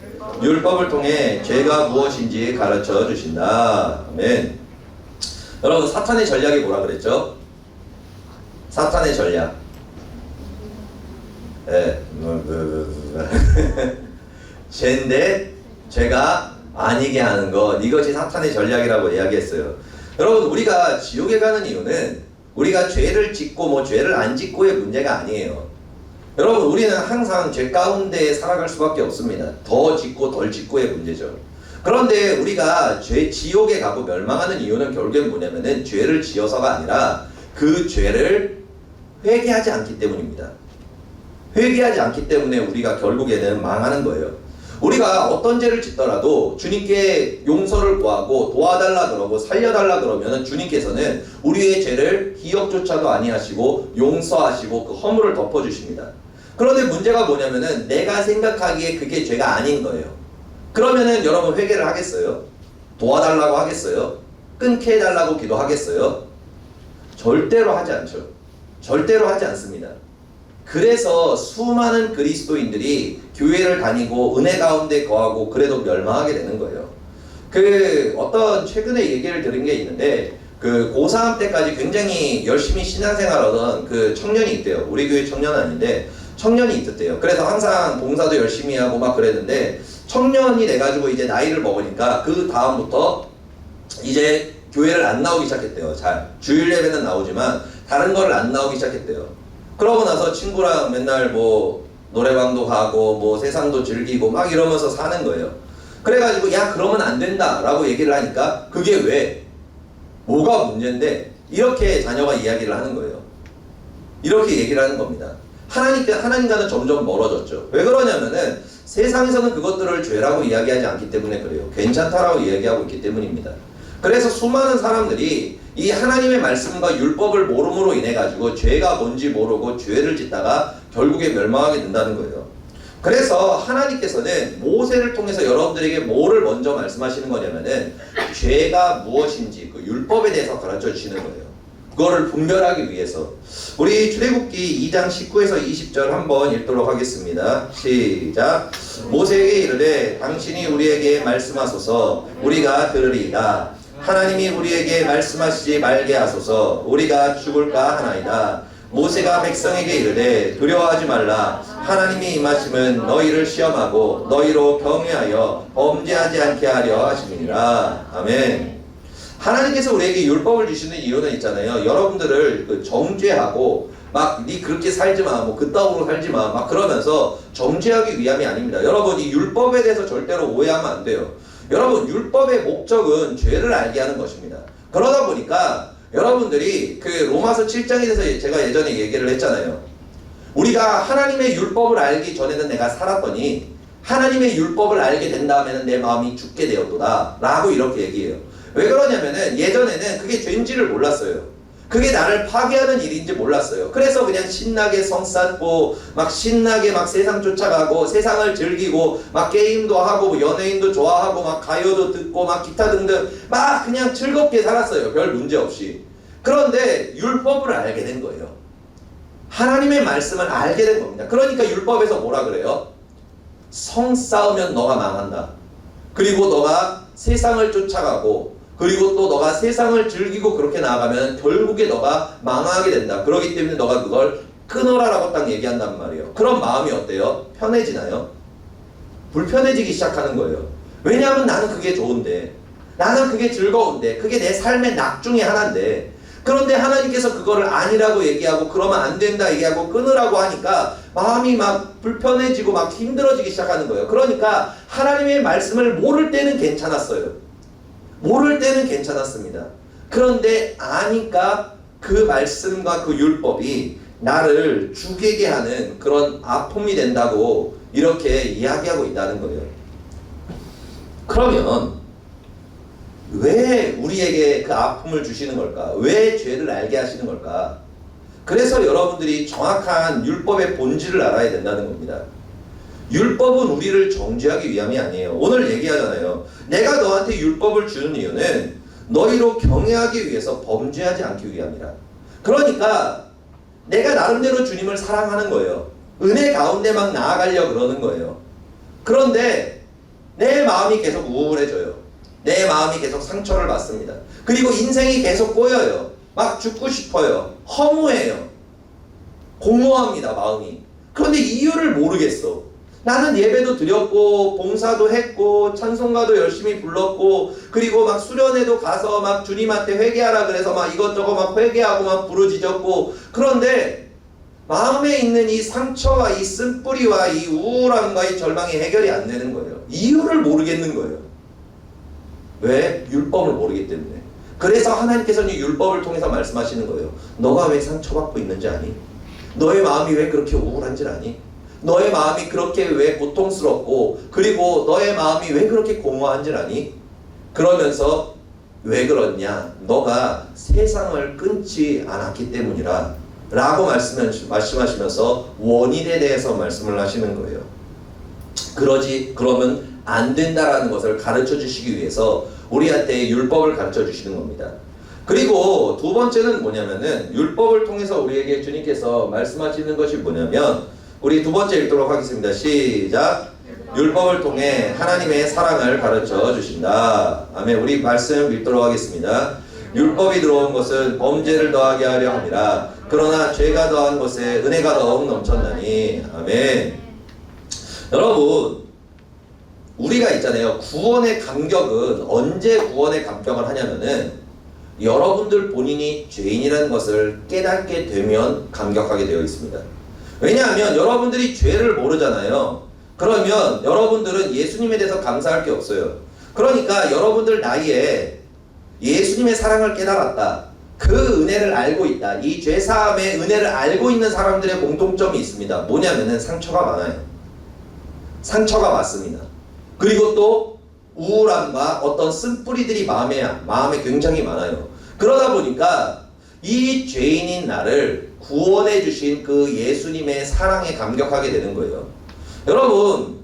S3: 율법을 통해 죄가 무엇인지 가르쳐 주신다. 아멘. 여러분, 사탄의 전략이 뭐라 그랬죠? 사탄의 전략. 죄인데 죄가 아니게 하는 것, 이것이 사탄의 전략이라고 이야기했어요. 여러분, 우리가 지옥에 가는 이유는 우리가 죄를 짓고 죄를 안 짓고의 문제가 아니에요. 여러분, 우리는 항상 죄 가운데 살아갈 수밖에 없습니다. 더 짓고 덜 짓고의 문제죠. 그런데 우리가 지옥에 가고 멸망하는 이유는 결국엔 뭐냐면은 죄를 지어서가 아니라 그 죄를 회개하지 않기 때문입니다. 회개하지 않기 때문에 우리가 결국에는 망하는 거예요. 우리가 어떤 죄를 짓더라도 주님께 용서를 구하고 도와달라 그러고 살려달라 그러면 주님께서는 우리의 죄를 기억조차도 아니하시고 용서하시고 그 허물을 덮어주십니다. 그런데 문제가 뭐냐면은 내가 생각하기에 그게 죄가 아닌 거예요. 그러면은 여러분, 회개를 하겠어요? 도와달라고 하겠어요? 끊게 해달라고 기도하겠어요? 절대로 하지 않죠. 절대로 하지 않습니다. 그래서 수많은 그리스도인들이 교회를 다니고 은혜 가운데 거하고 그래도 멸망하게 되는 거예요. 어떤 최근에 얘기를 들은 게 있는데, 고3 때까지 굉장히 열심히 신앙생활하던 청년이 있대요. 우리 교회 청년은 아닌데 청년이 있었대요. 그래서 항상 봉사도 열심히 하고 막 그랬는데, 청년이 돼가지고 이제 나이를 먹으니까 그 다음부터 이제 교회를 안 나오기 시작했대요. 주일 예배는 나오지만 다른 거를 안 나오기 시작했대요. 그러고 나서 친구랑 맨날 노래방도 가고 세상도 즐기고 막 이러면서 사는 거예요. 그래가지고 야, 그러면 안 된다 라고 얘기를 하니까 그게 왜? 뭐가 문제인데? 이렇게 자녀가 이야기를 하는 거예요. 이렇게 얘기를 하는 겁니다. 하나님과는 점점 멀어졌죠. 왜 그러냐면은 세상에서는 그것들을 죄라고 이야기하지 않기 때문에 그래요. 괜찮다라고 이야기하고 있기 때문입니다. 그래서 수많은 사람들이 이 하나님의 말씀과 율법을 모름으로 인해 가지고 죄가 뭔지 모르고 죄를 짓다가 결국에 멸망하게 된다는 거예요. 그래서 하나님께서는 모세를 통해서 여러분들에게 뭐를 먼저 말씀하시는 거냐면은 죄가 무엇인지 그 율법에 대해서 가르쳐 주시는 거예요. 그거를 분별하기 위해서. 우리 출애굽기 2장 19에서 20절 한번 읽도록 하겠습니다. 시작. 모세에게 이르되 당신이 우리에게 말씀하소서 우리가 들으리이다. 하나님이 우리에게 말씀하시지 말게 하소서 우리가 죽을까 하나이다. 모세가 백성에게 이르되 두려워하지 말라. 하나님이 임하심은 너희를 시험하고 너희로 경외하여 범죄하지 않게 하려 하심이니라. 아멘. 하나님께서 우리에게 율법을 주시는 이유는 있잖아요. 여러분들을 정죄하고 막 니 그렇게 살지 마, 뭐 그따구로 살지 마, 막 그러면서 정죄하기 위함이 아닙니다. 여러분 이 율법에 대해서 절대로 오해하면 안 돼요. 여러분 율법의 목적은 죄를 알게 하는 것입니다. 그러다 보니까 여러분들이 그 로마서 7장에 대해서 제가 예전에 얘기를 했잖아요. 우리가 하나님의 율법을 알기 전에는 내가 살았더니 하나님의 율법을 알게 된 다음에는 내 마음이 죽게 되었도다 라고 이렇게 얘기해요. 왜 그러냐면은 예전에는 그게 죄인지를 몰랐어요. 그게 나를 파괴하는 일인지 몰랐어요. 그래서 그냥 신나게 성 쌓고 막 신나게 막 세상 쫓아가고 세상을 즐기고 막 게임도 하고 뭐 연예인도 좋아하고 막 가요도 듣고 막 기타 등등 막 그냥 즐겁게 살았어요. 별 문제 없이. 그런데 율법을 알게 된 거예요. 하나님의 말씀을 알게 된 겁니다. 그러니까 율법에서 뭐라 그래요? 성 쌓으면 너가 망한다. 그리고 너가 세상을 쫓아가고 그리고 또 너가 세상을 즐기고 그렇게 나아가면 결국에 너가 망하게 된다. 그렇기 때문에 너가 그걸 끊어라라고 딱 얘기한단 말이에요. 그런 마음이 어때요? 편해지나요? 불편해지기 시작하는 거예요. 왜냐하면 나는 그게 좋은데, 나는 그게 즐거운데, 그게 내 삶의 낙 중에 하나인데, 그런데 하나님께서 그거를 아니라고 얘기하고 그러면 안 된다 얘기하고 끊으라고 하니까 마음이 막 불편해지고 막 힘들어지기 시작하는 거예요. 그러니까 하나님의 말씀을 모를 때는 괜찮았어요. 모를 때는 괜찮았습니다. 그런데 아니까 그 말씀과 그 율법이 나를 죽게 하는 그런 아픔이 된다고 이렇게 이야기하고 있다는 거예요. 그러면 왜 우리에게 그 아픔을 주시는 걸까? 왜 죄를 알게 하시는 걸까? 그래서 여러분들이 정확한 율법의 본질을 알아야 된다는 겁니다. 율법은 우리를 정죄하기 위함이 아니에요. 오늘 얘기하잖아요. 내가 너한테 율법을 주는 이유는 너희로 경외하기 위해서 범죄하지 않기 위함이라. 그러니까 내가 나름대로 주님을 사랑하는 거예요. 은혜 가운데 막 나아가려고 그러는 거예요. 그런데 내 마음이 계속 우울해져요. 내 마음이 계속 상처를 받습니다. 그리고 인생이 계속 꼬여요. 막 죽고 싶어요. 허무해요. 공허합니다, 마음이. 그런데 이유를 모르겠어. 나는 예배도 드렸고 봉사도 했고 찬송가도 열심히 불렀고 그리고 막 수련회도 가서 막 주님한테 회개하라 그래서 막 이것저것 막 회개하고 막 부르짖었고 그런데 마음에 있는 이 상처와 이 쓴뿌리와 이 우울함과 이 절망이 해결이 안 되는 거예요. 이유를 모르겠는 거예요. 왜? 율법을 모르기 때문에. 그래서 하나님께서는 이 율법을 통해서 말씀하시는 거예요. 너가 왜 상처받고 있는지 아니? 너의 마음이 왜 그렇게 우울한지 아니? 너의 마음이 그렇게 왜 고통스럽고 그리고 너의 마음이 왜 그렇게 공허한지 아니? 그러면서 왜 그렇냐? 너가 세상을 끊지 않았기 때문이라 라고 말씀하시면서 원인에 대해서 말씀을 하시는 거예요. 그러면 안 된다라는 것을 가르쳐 주시기 위해서 우리한테 율법을 가르쳐 주시는 겁니다. 그리고 두 번째는 뭐냐면은 율법을 통해서 우리에게 주님께서 말씀하시는 것이 뭐냐면 우리 두 번째 읽도록 하겠습니다. 시작. 율법을 통해 하나님의 사랑을 가르쳐 주신다. 아멘. 우리 말씀 읽도록 하겠습니다. 율법이 들어온 것은 범죄를 더하게 하려 함이라. 그러나 죄가 더한 것에 은혜가 더욱 넘쳤나니. 아멘. 여러분, 우리가 있잖아요. 구원의 감격은 언제 구원의 감격을 하냐면은 여러분들 본인이 죄인이라는 것을 깨닫게 되면 감격하게 되어 있습니다. 왜냐하면 여러분들이 죄를 모르잖아요. 그러면 여러분들은 예수님에 대해서 감사할 게 없어요. 그러니까 여러분들 나이에 예수님의 사랑을 깨달았다. 그 은혜를 알고 있다. 이 죄사함의 은혜를 알고 있는 사람들의 공통점이 있습니다. 뭐냐면은 상처가 많아요. 상처가 많습니다. 그리고 또 우울함과 어떤 쓴뿌리들이 마음에 굉장히 많아요. 그러다 보니까 이 죄인인 나를 구원해 주신 그 예수님의 사랑에 감격하게 되는 거예요. 여러분,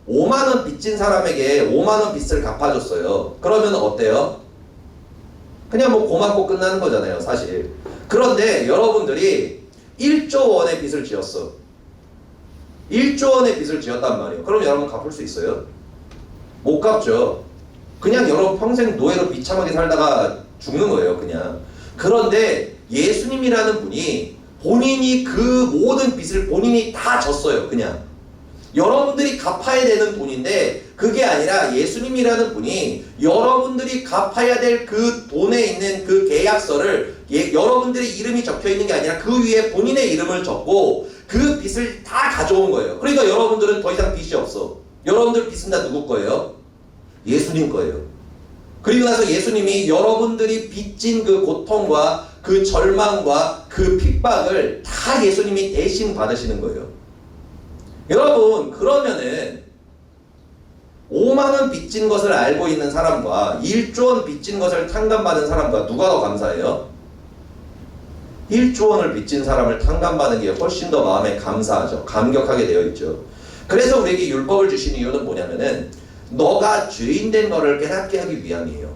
S3: 5만원 빚진 사람에게 5만원 빚을 갚아줬어요. 그러면 어때요? 그냥 뭐 고맙고 끝나는 거잖아요, 사실. 그런데 여러분들이 1조 원의 빚을 지었어. 1조 원의 빚을 지었단 말이에요. 그럼 여러분 갚을 수 있어요? 못 갚죠. 그냥 여러분 평생 노예로 비참하게 살다가 죽는 거예요, 그냥. 그런데 예수님이라는 분이 본인이 그 모든 빚을 본인이 다 졌어요, 그냥. 여러분들이 갚아야 되는 돈인데 그게 아니라 예수님이라는 분이 여러분들이 갚아야 될 그 돈에 있는 그 계약서를 여러분들의 이름이 적혀 있는 게 아니라 그 위에 본인의 이름을 적고 그 빚을 다 가져온 거예요. 그러니까 여러분들은 더 이상 빚이 없어. 여러분들 빚은 다 누구 거예요? 예수님 거예요. 그리고 나서 예수님이 여러분들이 빚진 그 고통과 그 절망과 그 핍박을 다 예수님이 대신 받으시는 거예요. 여러분, 그러면은 5만원 빚진 것을 알고 있는 사람과 1조 원 빚진 것을 탕감받은 사람과 누가 더 감사해요? 1조 원을 빚진 사람을 탕감받는 게 훨씬 더 마음에 감사하죠. 감격하게 되어 있죠. 그래서 우리에게 율법을 주신 이유는 뭐냐면은 너가 죄인 된 너를 깨닫게 하기 위함이에요.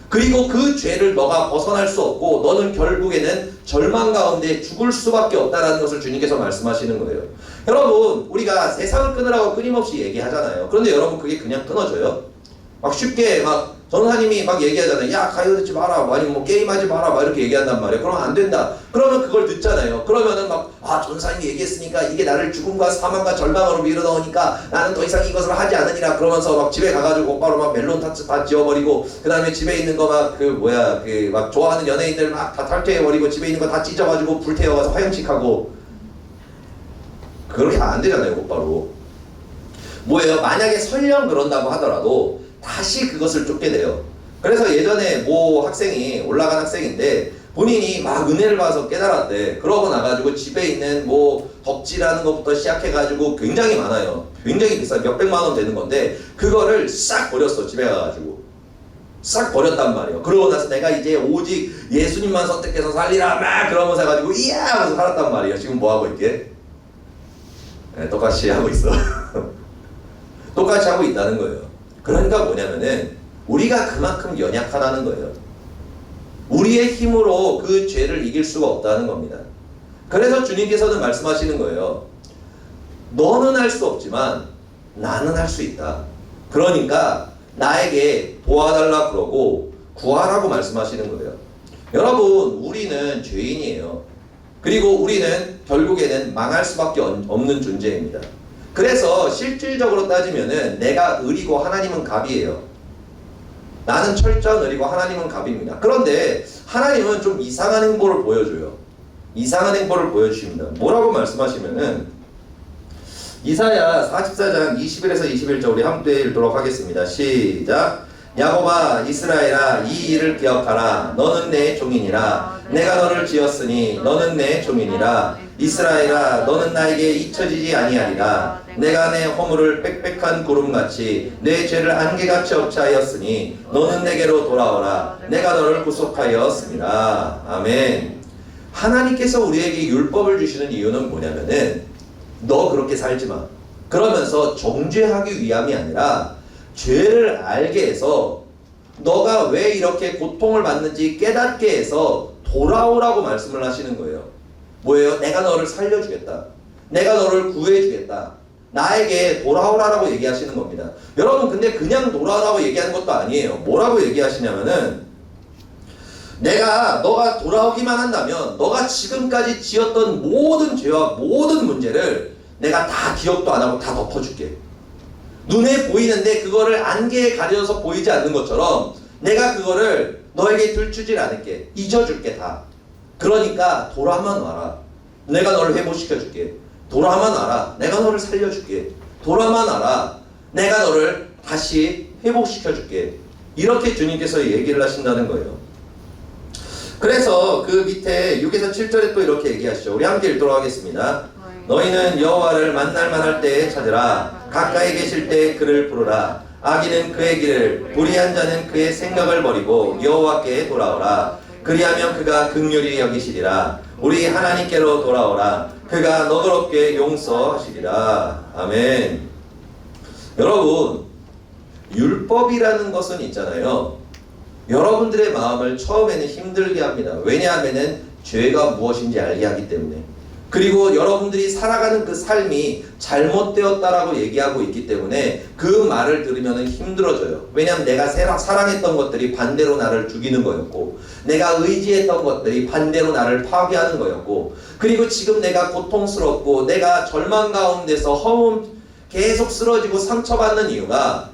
S3: 그리고 그 죄를 너가 벗어날 수 없고 너는 결국에는 절망 가운데 죽을 수밖에 없다는 것을 주님께서 말씀하시는 거예요. 여러분, 우리가 세상을 끊으라고 끊임없이 얘기하잖아요. 그런데 여러분, 그게 그냥 끊어져요? 막 쉽게 막 전사님이 막 얘기하잖아요. 야, 가요 듣지 마라. 아니면 뭐 게임하지 마라. 막 이렇게 얘기한단 말이에요. 그러면 안 된다. 그러면 그걸 듣잖아요. 그러면은 막, 전사님이 얘기했으니까 이게 나를 죽음과 사망과 절망으로 밀어넣으니까 나는 더 이상 이것을 하지 않으니라. 그러면서 막 집에 가가지고 곧바로 막 멜론 타츠 다 지워버리고, 그 다음에 집에 있는 거 막 막 좋아하는 연예인들 막 다 탈퇴해버리고, 집에 있는 거 다 찢어가지고 불태워가서 화형식하고. 그렇게 안 되잖아요, 곧바로. 뭐예요? 만약에 설령 그런다고 하더라도 다시 그것을 쫓게 돼요. 그래서 예전에 모 학생이, 올라간 학생인데 본인이 막 은혜를 받아서 깨달았대. 그러고 나가지고 집에 있는 뭐 덕지라는 것부터 시작해가지고 굉장히 많아요. 굉장히 비싼 몇백만 원 되는 건데 그거를 싹 버렸어. 집에 가가지고 싹 버렸단 말이에요. 그러고 나서 내가 이제 오직 예수님만 선택해서 살리라 막 그러면서 해가지고 이야 하면서 살았단 말이에요. 지금 뭐 하고 있게? 네, 똑같이 하고 있어. 똑같이 하고 있다는 거예요. 그러니까 뭐냐면은 우리가 그만큼 연약하다는 거예요. 우리의 힘으로 그 죄를 이길 수가 없다는 겁니다. 그래서 주님께서는 말씀하시는 거예요. 너는 할 수 없지만 나는 할 수 있다. 그러니까 나에게 도와달라 그러고 구하라고 말씀하시는 거예요. 여러분, 우리는 죄인이에요. 그리고 우리는 결국에는 망할 수밖에 없는 존재입니다. 그래서 실질적으로 따지면은 내가 의리고 하나님은 갑이에요. 나는 철저한 의리고 하나님은 갑입니다. 그런데 하나님은 좀 이상한 행보를 보여줘요. 이상한 행보를 보여주십니다. 뭐라고 말씀하시면은 이사야 44장 21에서 21절 우리 함께 읽도록 하겠습니다. 시작. 야곱아 이스라엘아 이 일을 기억하라. 너는 내 종이니라. 내가 너를 지었으니 너는 내 종이니라. 이스라엘아 너는 나에게 잊혀지지 아니하리라. 내가 내 허물을 빽빽한 구름같이 내 죄를 안개같이 없이하였으니 너는 내게로 돌아오라. 내가 너를 구속하였습니다. 아멘. 하나님께서 우리에게 율법을 주시는 이유는 뭐냐면은 너 그렇게 살지 마. 그러면서 정죄하기 위함이 아니라 죄를 알게 해서 너가 왜 이렇게 고통을 받는지 깨닫게 해서 돌아오라고 말씀을 하시는 거예요. 뭐예요? 내가 너를 살려주겠다. 내가 너를 구해주겠다. 나에게 돌아오라라고 얘기하시는 겁니다. 여러분, 근데 그냥 돌아오라고 얘기하는 것도 아니에요. 뭐라고 얘기하시냐면은 너가 돌아오기만 한다면 너가 지금까지 지었던 모든 죄와 모든 문제를 내가 다 기억도 안 하고 다 덮어줄게. 눈에 보이는데 그거를 안개에 가려져서 보이지 않는 것처럼 내가 그거를 너에게 들추질 않을게. 잊어줄게 다. 그러니까 돌아만 와라. 내가 너를 회복시켜줄게. 돌아만 와라. 내가 너를 살려줄게. 돌아만 와라. 내가 너를 다시 회복시켜줄게. 이렇게 주님께서 얘기를 하신다는 거예요. 그래서 그 밑에 6에서 7절에 또 이렇게 얘기하시죠. 우리 함께 읽도록 하겠습니다. 너희는 여호와를 만날 만할 때에 찾으라. 가까이 계실 때 그를 부르라. 악인은 그의 길을, 불의한 자는 그의 생각을 버리고 여호와께 돌아오라. 그리하면 그가 긍휼히 여기시리라. 우리 하나님께로 돌아오라. 그가 너그럽게 용서하시리라. 아멘. 여러분, 율법이라는 것은 있잖아요. 여러분들의 마음을 처음에는 힘들게 합니다. 왜냐하면 죄가 무엇인지 알게 하기 때문에. 그리고 여러분들이 살아가는 그 삶이 잘못되었다라고 얘기하고 있기 때문에 그 말을 들으면 힘들어져요. 왜냐하면 내가 사랑했던 것들이 반대로 나를 죽이는 거였고, 내가 의지했던 것들이 반대로 나를 파괴하는 거였고, 그리고 지금 내가 고통스럽고 내가 절망 가운데서 계속 쓰러지고 상처받는 이유가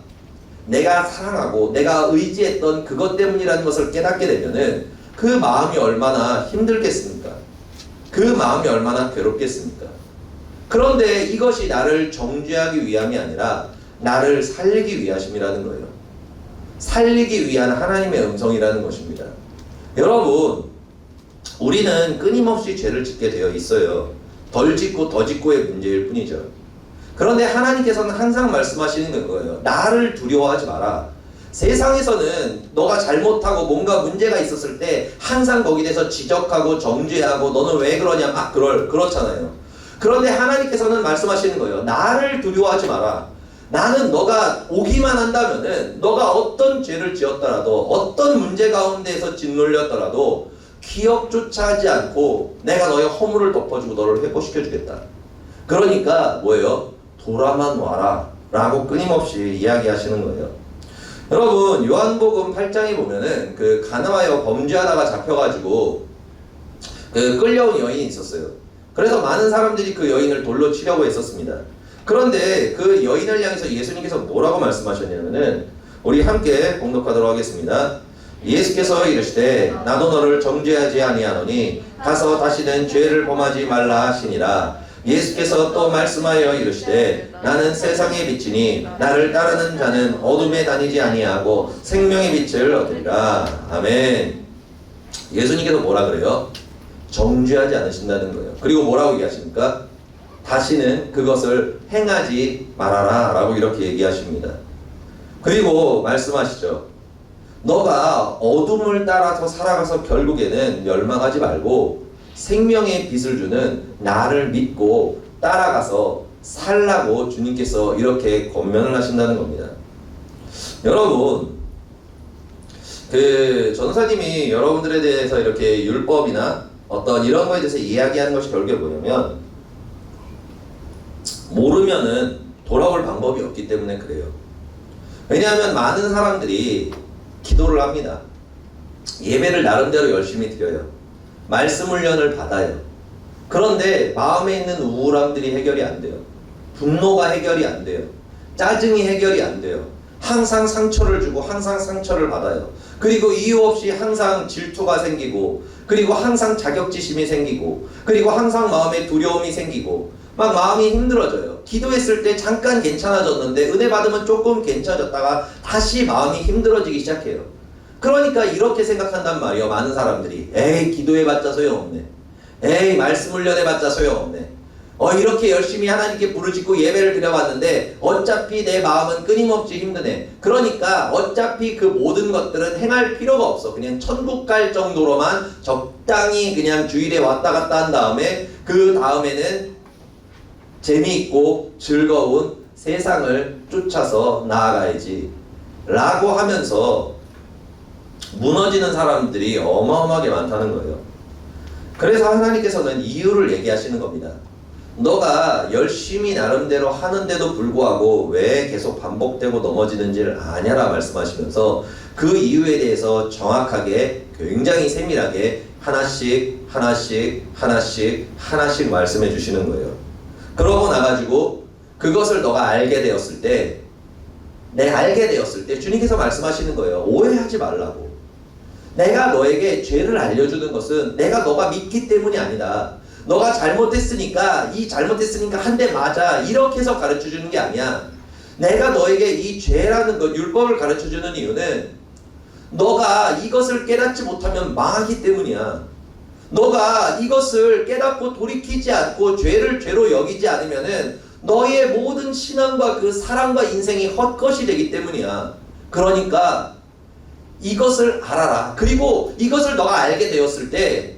S3: 내가 사랑하고 내가 의지했던 그것 때문이라는 것을 깨닫게 되면은 그 마음이 얼마나 힘들겠습니까? 그 마음이 얼마나 괴롭겠습니까? 그런데 이것이 나를 정죄하기 위함이 아니라 나를 살리기 위하심이라는 거예요. 살리기 위한 하나님의 음성이라는 것입니다. 여러분, 우리는 끊임없이 죄를 짓게 되어 있어요. 덜 짓고 더 짓고의 문제일 뿐이죠. 그런데 하나님께서는 항상 말씀하시는 거예요. 나를 두려워하지 마라. 세상에서는 너가 잘못하고 뭔가 문제가 있었을 때 항상 거기에 대해서 지적하고 정죄하고 너는 왜 그러냐 막 그렇잖아요. 그런데 하나님께서는 말씀하시는 거예요. 나를 두려워하지 마라. 나는 너가 오기만 한다면은 너가 어떤 죄를 지었더라도 어떤 문제 가운데에서 짓눌렸더라도 기억조차 하지 않고 내가 너의 허물을 덮어주고 너를 회복시켜 주겠다. 그러니까 뭐예요? 돌아만 와라 라고 끊임없이 이야기하시는 거예요. 여러분, 요한복음 8장에 보면은 그 가늠하여 범죄하다가 잡혀가지고 그 끌려온 여인이 있었어요. 그래서 많은 사람들이 그 여인을 돌로 치려고 했었습니다. 그런데 그 여인을 향해서 예수님께서 뭐라고 말씀하셨냐면은 우리 함께 봉독하도록 하겠습니다. 예수께서 이르시되 나도 너를 정죄하지 아니하노니 가서 다시는 죄를 범하지 말라 하시니라. 예수께서 또 말씀하여 이르시되 나는 세상의 빛이니 나를 따르는 자는 어둠에 다니지 아니하고 생명의 빛을 얻으리라. 아멘. 예수님께서 뭐라 그래요? 정죄하지 않으신다는 거예요. 그리고 뭐라고 얘기하십니까? 다시는 그것을 행하지 말아라 라고 이렇게 얘기하십니다. 그리고 말씀하시죠. 너가 어둠을 따라서 살아가서 결국에는 멸망하지 말고 생명의 빛을 주는 나를 믿고 따라가서 살라고 주님께서 이렇게 권면을 하신다는 겁니다. 여러분, 그 전도사님이 여러분들에 대해서 이렇게 율법이나 어떤 이런 거에 대해서 이야기하는 것이 결국에 뭐냐면 모르면은 돌아올 방법이 없기 때문에 그래요. 왜냐하면 많은 사람들이 기도를 합니다. 예배를 나름대로 열심히 드려요. 말씀 훈련을 받아요. 그런데 마음에 있는 우울함들이 해결이 안 돼요. 분노가 해결이 안 돼요. 짜증이 해결이 안 돼요. 항상 상처를 주고 항상 상처를 받아요. 그리고 이유 없이 항상 질투가 생기고, 그리고 항상 자격지심이 생기고, 그리고 항상 마음에 두려움이 생기고 막 마음이 힘들어져요. 기도했을 때 잠깐 괜찮아졌는데 은혜 받으면 조금 괜찮아졌다가 다시 마음이 힘들어지기 시작해요. 그러니까 이렇게 생각한단 말이에요. 많은 사람들이 에이 기도해봤자 소용없네. 에이 말씀 훈련해봤자 소용없네. 이렇게 열심히 하나님께 부르짖고 예배를 드려봤는데 어차피 내 마음은 끊임없이 힘드네. 그러니까 어차피 그 모든 것들은 행할 필요가 없어. 그냥 천국 갈 정도로만 적당히 그냥 주일에 왔다 갔다 한 다음에 그 다음에는 재미있고 즐거운 세상을 쫓아서 나아가야지 라고 하면서 무너지는 사람들이 어마어마하게 많다는 거예요. 그래서 하나님께서는 이유를 얘기하시는 겁니다. 너가 열심히 나름대로 하는데도 불구하고 왜 계속 반복되고 넘어지는지를 아냐라 말씀하시면서 그 이유에 대해서 정확하게 굉장히 세밀하게 하나씩 말씀해 주시는 거예요. 그러고 나가지고 그것을 너가 알게 되었을 때 주님께서 말씀하시는 거예요. 오해하지 말라고. 내가 너에게 죄를 알려주는 것은 너가 믿기 때문이 아니다. 너가 잘못했으니까 한 대 맞아 이렇게 해서 가르쳐주는 게 아니야. 내가 너에게 이 죄라는 것, 율법을 가르쳐주는 이유는 너가 이것을 깨닫지 못하면 망하기 때문이야. 너가 이것을 깨닫고 돌이키지 않고 죄를 죄로 여기지 않으면은 너의 모든 신앙과 그 사랑과 인생이 헛것이 되기 때문이야. 그러니까 이것을 알아라. 그리고 이것을 너가 알게 되었을 때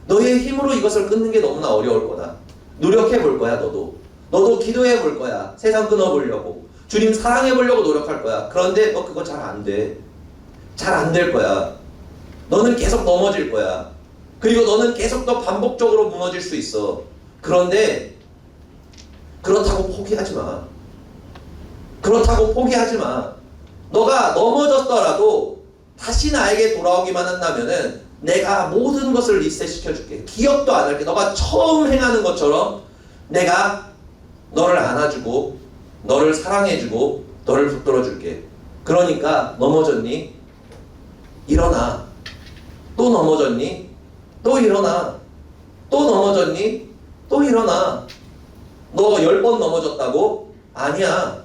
S3: 너의 힘으로 이것을 끊는 게 너무나 어려울 거다. 노력해 볼 거야. 너도 기도해 볼 거야. 세상 끊어보려고, 주님 사랑해 보려고 노력할 거야. 그런데 너 그거 잘 안 돼. 잘 안 될 거야. 너는 계속 넘어질 거야. 그리고 너는 계속 더 반복적으로 무너질 수 있어. 그런데 그렇다고 포기하지 마. 그렇다고 포기하지 마. 너가 넘어졌더라도 다시 나에게 돌아오기만 한다면은 내가 모든 것을 리셋 시켜줄게. 기억도 안 할게. 너가 처음 행하는 것처럼 내가 너를 안아주고 너를 사랑해주고 너를 붙들어줄게. 그러니까 넘어졌니? 일어나. 또 넘어졌니? 또 일어나. 또 넘어졌니? 또 일어나. 너 10번 넘어졌다고? 아니야.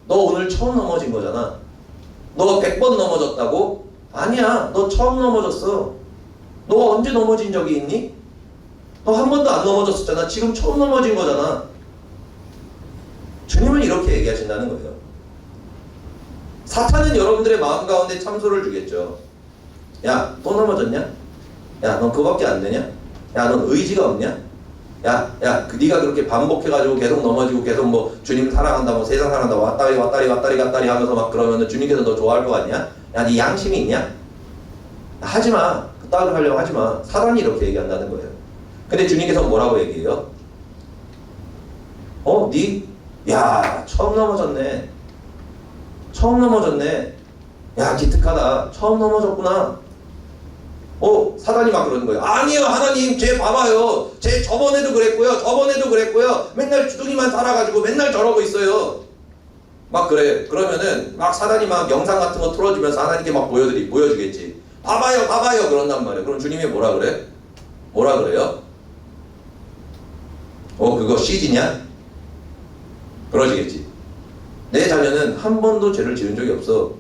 S3: 너 오늘 처음 넘어진 거잖아. 너 100번 넘어졌다고? 아니야. 너 처음 넘어졌어. 너 언제 넘어진 적이 있니? 너 한 번도 안 넘어졌었잖아. 지금 처음 넘어진 거잖아. 주님은 이렇게 얘기하신다는 거예요. 사탄은 여러분들의 마음 가운데 참소를 주겠죠. 야, 또 넘어졌냐? 야, 넌 그거밖에 안 되냐? 야, 넌 의지가 없냐? 야, 네가 그렇게 반복해가지고 계속 넘어지고 계속 뭐 주님 사랑한다, 뭐 세상 사랑한다, 왔다리 하면서 막 그러면은 주님께서 너 좋아할 것 같냐? 야, 네 양심이 있냐? 하지 마. 그따위로 하려고 하지 마. 사단이 이렇게 얘기한다는 거예요. 근데 주님께서 뭐라고 얘기해요? 야, 처음 넘어졌네. 야, 기특하다. 처음 넘어졌구나. 사단이 막 그러는 거예요. 아니요, 하나님, 쟤 봐봐요. 쟤 저번에도 그랬고요. 맨날 주둥이만 살아가지고 맨날 저러고 있어요. 막 그래. 그러면은 막 사단이 막 영상 같은 거 틀어주면서 하나님께 막 보여주겠지. 봐봐요. 그런단 말이에요. 그럼 주님이 뭐라 그래? 뭐라 그래요? 그거 CG냐? 그러시겠지. 내 자녀는 한 번도 죄를 지은 적이 없어.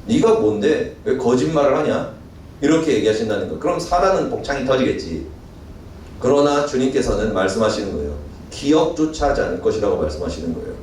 S3: 네가 뭔데? 왜 거짓말을 하냐? 이렇게 얘기하신다는 거. 그럼 사단은 복창이 터지겠지. 그러나 주님께서는 말씀하시는 거예요. 기억조차 하지 않을 것이라고 말씀하시는 거예요.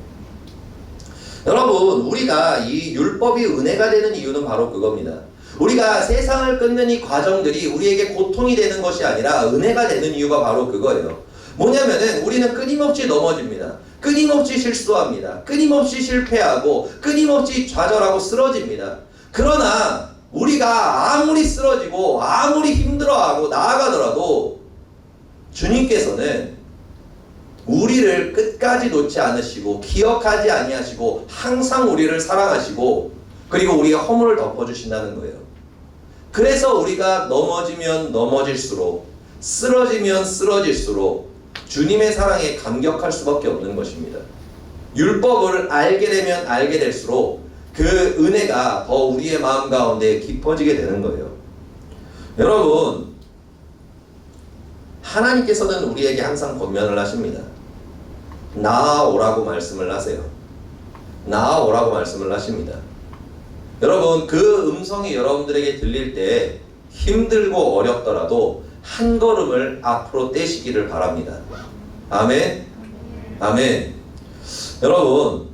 S3: 여러분, 우리가 이 율법이 은혜가 되는 이유는 바로 그겁니다. 우리가 세상을 끊는 이 과정들이 우리에게 고통이 되는 것이 아니라 은혜가 되는 이유가 바로 그거예요. 뭐냐면은 우리는 끊임없이 넘어집니다. 끊임없이 실수합니다. 끊임없이 실패하고 끊임없이 좌절하고 쓰러집니다. 그러나 우리가 아무리 쓰러지고 아무리 힘들어하고 나아가더라도 주님께서는 우리를 끝까지 놓지 않으시고 기억하지 아니하시고 항상 우리를 사랑하시고 그리고 우리가 허물을 덮어주신다는 거예요. 그래서 우리가 넘어지면 넘어질수록 쓰러지면 쓰러질수록 주님의 사랑에 감격할 수밖에 없는 것입니다. 율법을 알게 되면 알게 될수록 그 은혜가 더 우리의 마음 가운데 깊어지게 되는 거예요. 여러분, 하나님께서는 우리에게 항상 권면을 하십니다. 나아오라고 말씀을 하세요. 나아오라고 말씀을 하십니다. 여러분, 그 음성이 여러분들에게 들릴 때 힘들고 어렵더라도 한 걸음을 앞으로 떼시기를 바랍니다. 아멘. 아멘. 여러분,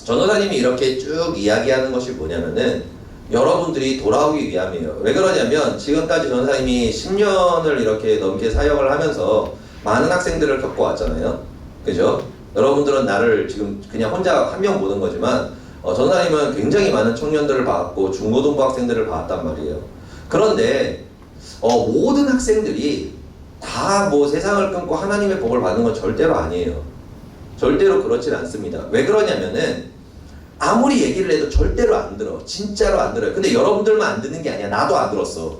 S3: 전도사님이 이렇게 쭉 이야기하는 것이 뭐냐면은 여러분들이 돌아오기 위함이에요. 왜 그러냐면 지금까지 전도사님이 10년을 이렇게 넘게 사역을 하면서 많은 학생들을 겪고 왔잖아요. 그죠? 여러분들은 나를 지금 그냥 혼자 한 명 보는 거지만 전도사님은 굉장히 많은 청년들을 봤고 중고등부 학생들을 봤단 말이에요. 그런데 모든 학생들이 다 뭐 세상을 끊고 하나님의 복을 받는 건 절대로 아니에요. 절대로 그렇진 않습니다. 왜 그러냐면은 아무리 얘기를 해도 절대로 안 들어. 진짜로 안 들어요. 근데 여러분들만 안 듣는 게 아니야. 나도 안 들었어.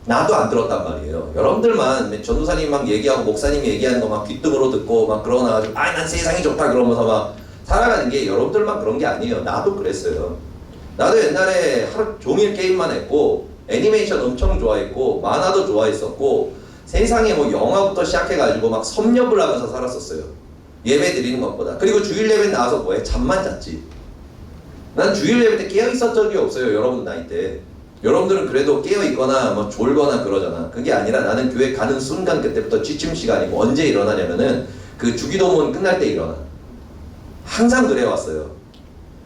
S3: 나도 안 들었단 말이에요. 여러분들만 전도사님 막 얘기하고 목사님이 얘기하는 거 막 귓등으로 듣고 막 그러나가지고 난 세상이 좋다 그러면서 막 살아가는 게 여러분들만 그런 게 아니에요. 나도 그랬어요. 나도 옛날에 하루 종일 게임만 했고 애니메이션 엄청 좋아했고 만화도 좋아했었고 세상에 뭐 영화부터 시작해가지고 막 섭렵을 하면서 살았었어요. 예배 드리는 것보다. 그리고 주일 예배 나와서 뭐해? 잠만 잤지. 난 주일 예배 때 깨어 있었던 적이 없어요. 여러분 나이 때. 여러분들은 그래도 깨어 있거나 뭐 졸거나 그러잖아. 그게 아니라 나는 교회 가는 순간 그때부터 취침 시간이고, 언제 일어나냐면은 그 주기도문 끝날 때 일어나. 항상 그래 왔어요.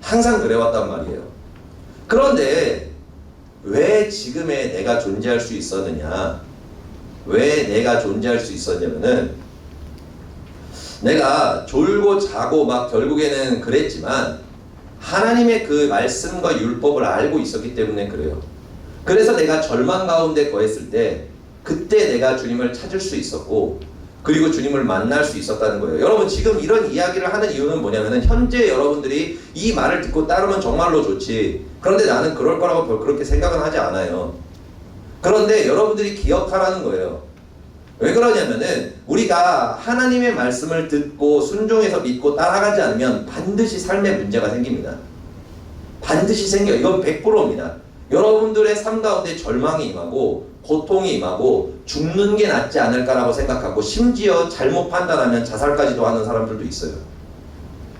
S3: 항상 그래 왔단 말이에요. 그런데 왜 지금의 내가 존재할 수 있었느냐? 왜 내가 존재할 수 있었냐면은, 내가 졸고 자고 막 결국에는 그랬지만 하나님의 그 말씀과 율법을 알고 있었기 때문에 그래요. 그래서 내가 절망 가운데 거했을 때 그때 내가 주님을 찾을 수 있었고, 그리고 주님을 만날 수 있었다는 거예요. 여러분, 지금 이런 이야기를 하는 이유는 뭐냐면은, 현재 여러분들이 이 말을 듣고 따르면 정말로 좋지, 그런데 나는 그럴 거라고 별 그렇게 생각은 하지 않아요. 그런데 여러분들이 기억하라는 거예요. 왜 그러냐면은, 우리가 하나님의 말씀을 듣고 순종해서 믿고 따라가지 않으면 반드시 삶에 문제가 생깁니다. 반드시 생겨요. 이건 100%입니다. 여러분들의 삶 가운데 절망이 임하고 고통이 임하고 죽는 게 낫지 않을까라고 생각하고, 심지어 잘못 판단하면 자살까지도 하는 사람들도 있어요.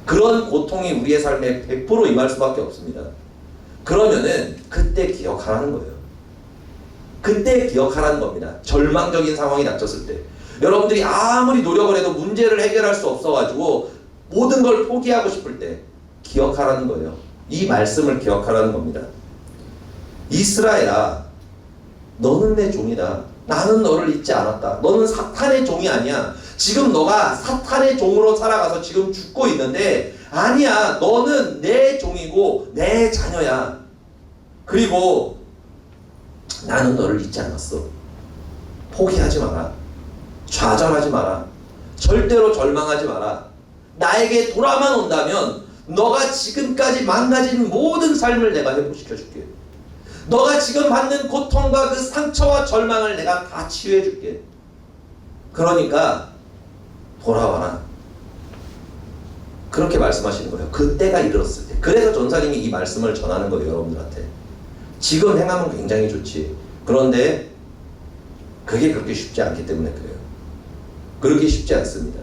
S3: 그런 고통이 우리의 삶에 100% 임할 수밖에 없습니다. 그러면은 그때 기억하라는 거예요. 그때 기억하라는 겁니다. 절망적인 상황이 닥쳤을 때, 여러분들이 아무리 노력을 해도 문제를 해결할 수 없어가지고 모든 걸 포기하고 싶을 때 기억하라는 거예요. 이 말씀을 기억하라는 겁니다. 이스라엘아, 너는 내 종이다. 나는 너를 잊지 않았다. 너는 사탄의 종이 아니야. 지금 너가 사탄의 종으로 살아가서 지금 죽고 있는데, 아니야, 너는 내 종이고 내 자녀야. 그리고 나는 너를 잊지 않았어. 포기하지 마라. 좌절하지 마라. 절대로 절망하지 마라. 나에게 돌아만 온다면 너가 지금까지 망가진 모든 삶을 내가 회복시켜 줄게. 너가 지금 받는 고통과 그 상처와 절망을 내가 다 치유해 줄게. 그러니까 돌아와라. 그렇게 말씀하시는 거예요. 그때가 이르렀을 때. 그래서 전사님이 이 말씀을 전하는 거예요, 여러분들한테. 지금 행하면 굉장히 좋지. 그런데 그게 그렇게 쉽지 않기 때문에 그래요. 그렇게 쉽지 않습니다.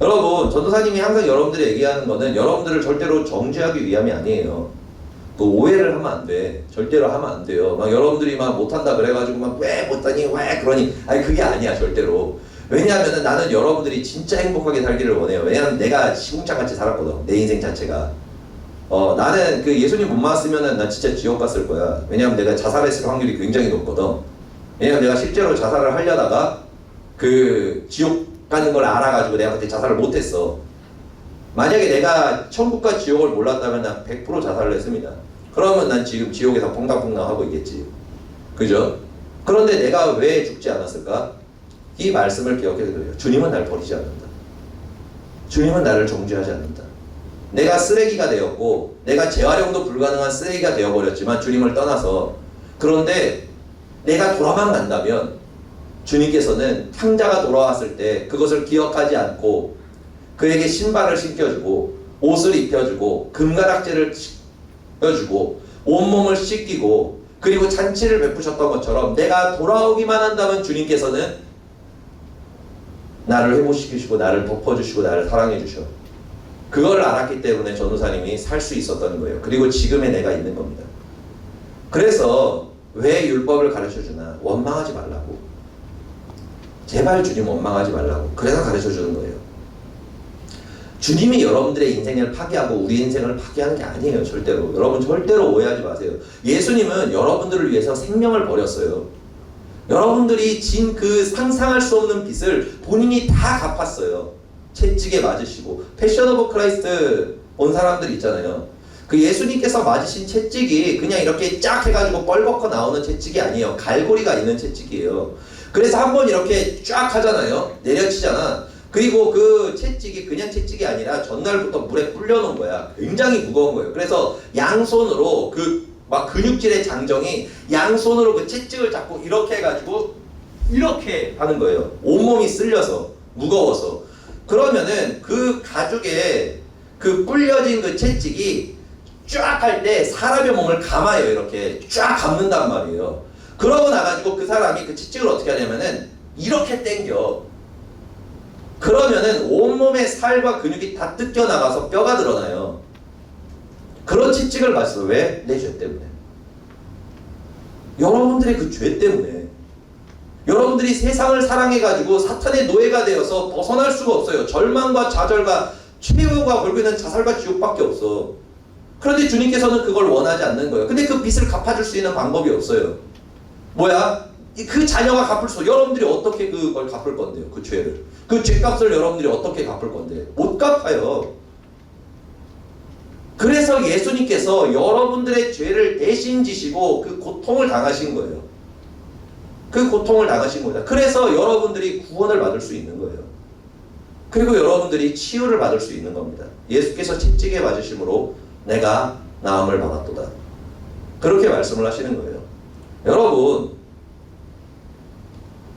S3: 여러분, 전도사님이 항상 여러분들이 얘기하는 거는 여러분들을 절대로 정죄하기 위함이 아니에요. 그 오해를 하면 안 돼. 절대로 하면 안 돼요. 막 여러분들이 막 못한다 그래가지고 막 왜 못하니 왜 그러니, 아니 그게 아니야, 절대로. 왜냐하면 나는 여러분들이 진짜 행복하게 살기를 원해요. 왜냐하면 내가 시궁창같이 살았거든, 내 인생 자체가. 나는 그 예수님 못 만났으면은 나 진짜 지옥 갔을 거야. 왜냐하면 내가 자살했을 확률이 굉장히 높거든. 왜냐하면 내가 실제로 자살을 하려다가 그 지옥 가는 걸 알아가지고 내가 그때 자살을 못했어. 만약에 내가 천국과 지옥을 몰랐다면 난 100% 자살을 했습니다. 그러면 난 지금 지옥에서 퐁당퐁당 하고 있겠지. 그죠? 그런데 내가 왜 죽지 않았을까? 이 말씀을 기억해야 돼요. 주님은 날 버리지 않는다. 주님은 나를 정죄하지 않는다. 내가 쓰레기가 되었고, 내가 재활용도 불가능한 쓰레기가 되어버렸지만 주님을 떠나서, 그런데 내가 돌아만 간다면 주님께서는 탕자가 돌아왔을 때 그것을 기억하지 않고 그에게 신발을 신겨주고 옷을 입혀주고 금가락지를 씌워주고 온몸을 씻기고 그리고 잔치를 베푸셨던 것처럼, 내가 돌아오기만 한다면 주님께서는 나를 회복시키시고 나를 덮어주시고 나를 사랑해 주셔. 그걸 알았기 때문에 전도사님이 살 수 있었던 거예요. 그리고 지금의 내가 있는 겁니다. 그래서 왜 율법을 가르쳐주나? 원망하지 말라고. 제발 주님 원망하지 말라고. 그래서 가르쳐주는 거예요. 주님이 여러분들의 인생을 파괴하고 우리 인생을 파괴하는 게 아니에요. 절대로. 여러분 절대로 오해하지 마세요. 예수님은 여러분들을 위해서 생명을 버렸어요. 여러분들이 진 그 상상할 수 없는 빚을 본인이 다 갚았어요. 채찍에 맞으시고. 패션 오브 크라이스트 본 사람들 있잖아요. 그 예수님께서 맞으신 채찍이 그냥 이렇게 쫙 해가지고 뻘벗고 나오는 채찍이 아니에요. 갈고리가 있는 채찍이에요. 그래서 한번 이렇게 쫙 하잖아요. 내려치잖아. 그리고 그 채찍이 그냥 채찍이 아니라 전날부터 물에 불려놓은 거야. 굉장히 무거운 거예요. 그래서 양손으로 그 막 근육질의 장정이 양손으로 그 채찍을 잡고 이렇게 해가지고 이렇게 하는 거예요. 온몸이 쓸려서 무거워서. 그러면은 그 가죽에 그 불려진 그 채찍이 쫙 할 때 사람의 몸을 감아요. 이렇게 쫙 감는단 말이에요. 그러고 나가지고 그 사람이 그 채찍을 어떻게 하냐면은 이렇게 당겨. 그러면은 온몸의 살과 근육이 다 뜯겨 나가서 뼈가 드러나요. 그런 채찍을 받았어. 왜? 내 죄 때문에. 여러분들의 그 죄 때문에. 여러분들이 세상을 사랑해가지고 사탄의 노예가 되어서 벗어날 수가 없어요. 절망과 좌절과 최후가 결국에는 자살과 지옥밖에 없어. 그런데 주님께서는 그걸 원하지 않는 거예요. 근데 그 빚을 갚아줄 수 있는 방법이 없어요. 뭐야? 그 자녀가 갚을 수, 여러분들이 어떻게 그걸 갚을 건데요? 그 죄를. 그 죄값을 여러분들이 어떻게 갚을 건데? 못 갚아요. 그래서 예수님께서 여러분들의 죄를 대신 지시고 그 고통을 당하신 거예요. 그 고통을 당하신 거다. 그래서 여러분들이 구원을 받을 수 있는 거예요. 그리고 여러분들이 치유를 받을 수 있는 겁니다. 예수께서 채찍에 맞으심으로 내가 나음을 받았도다. 그렇게 말씀을 하시는 거예요. 여러분,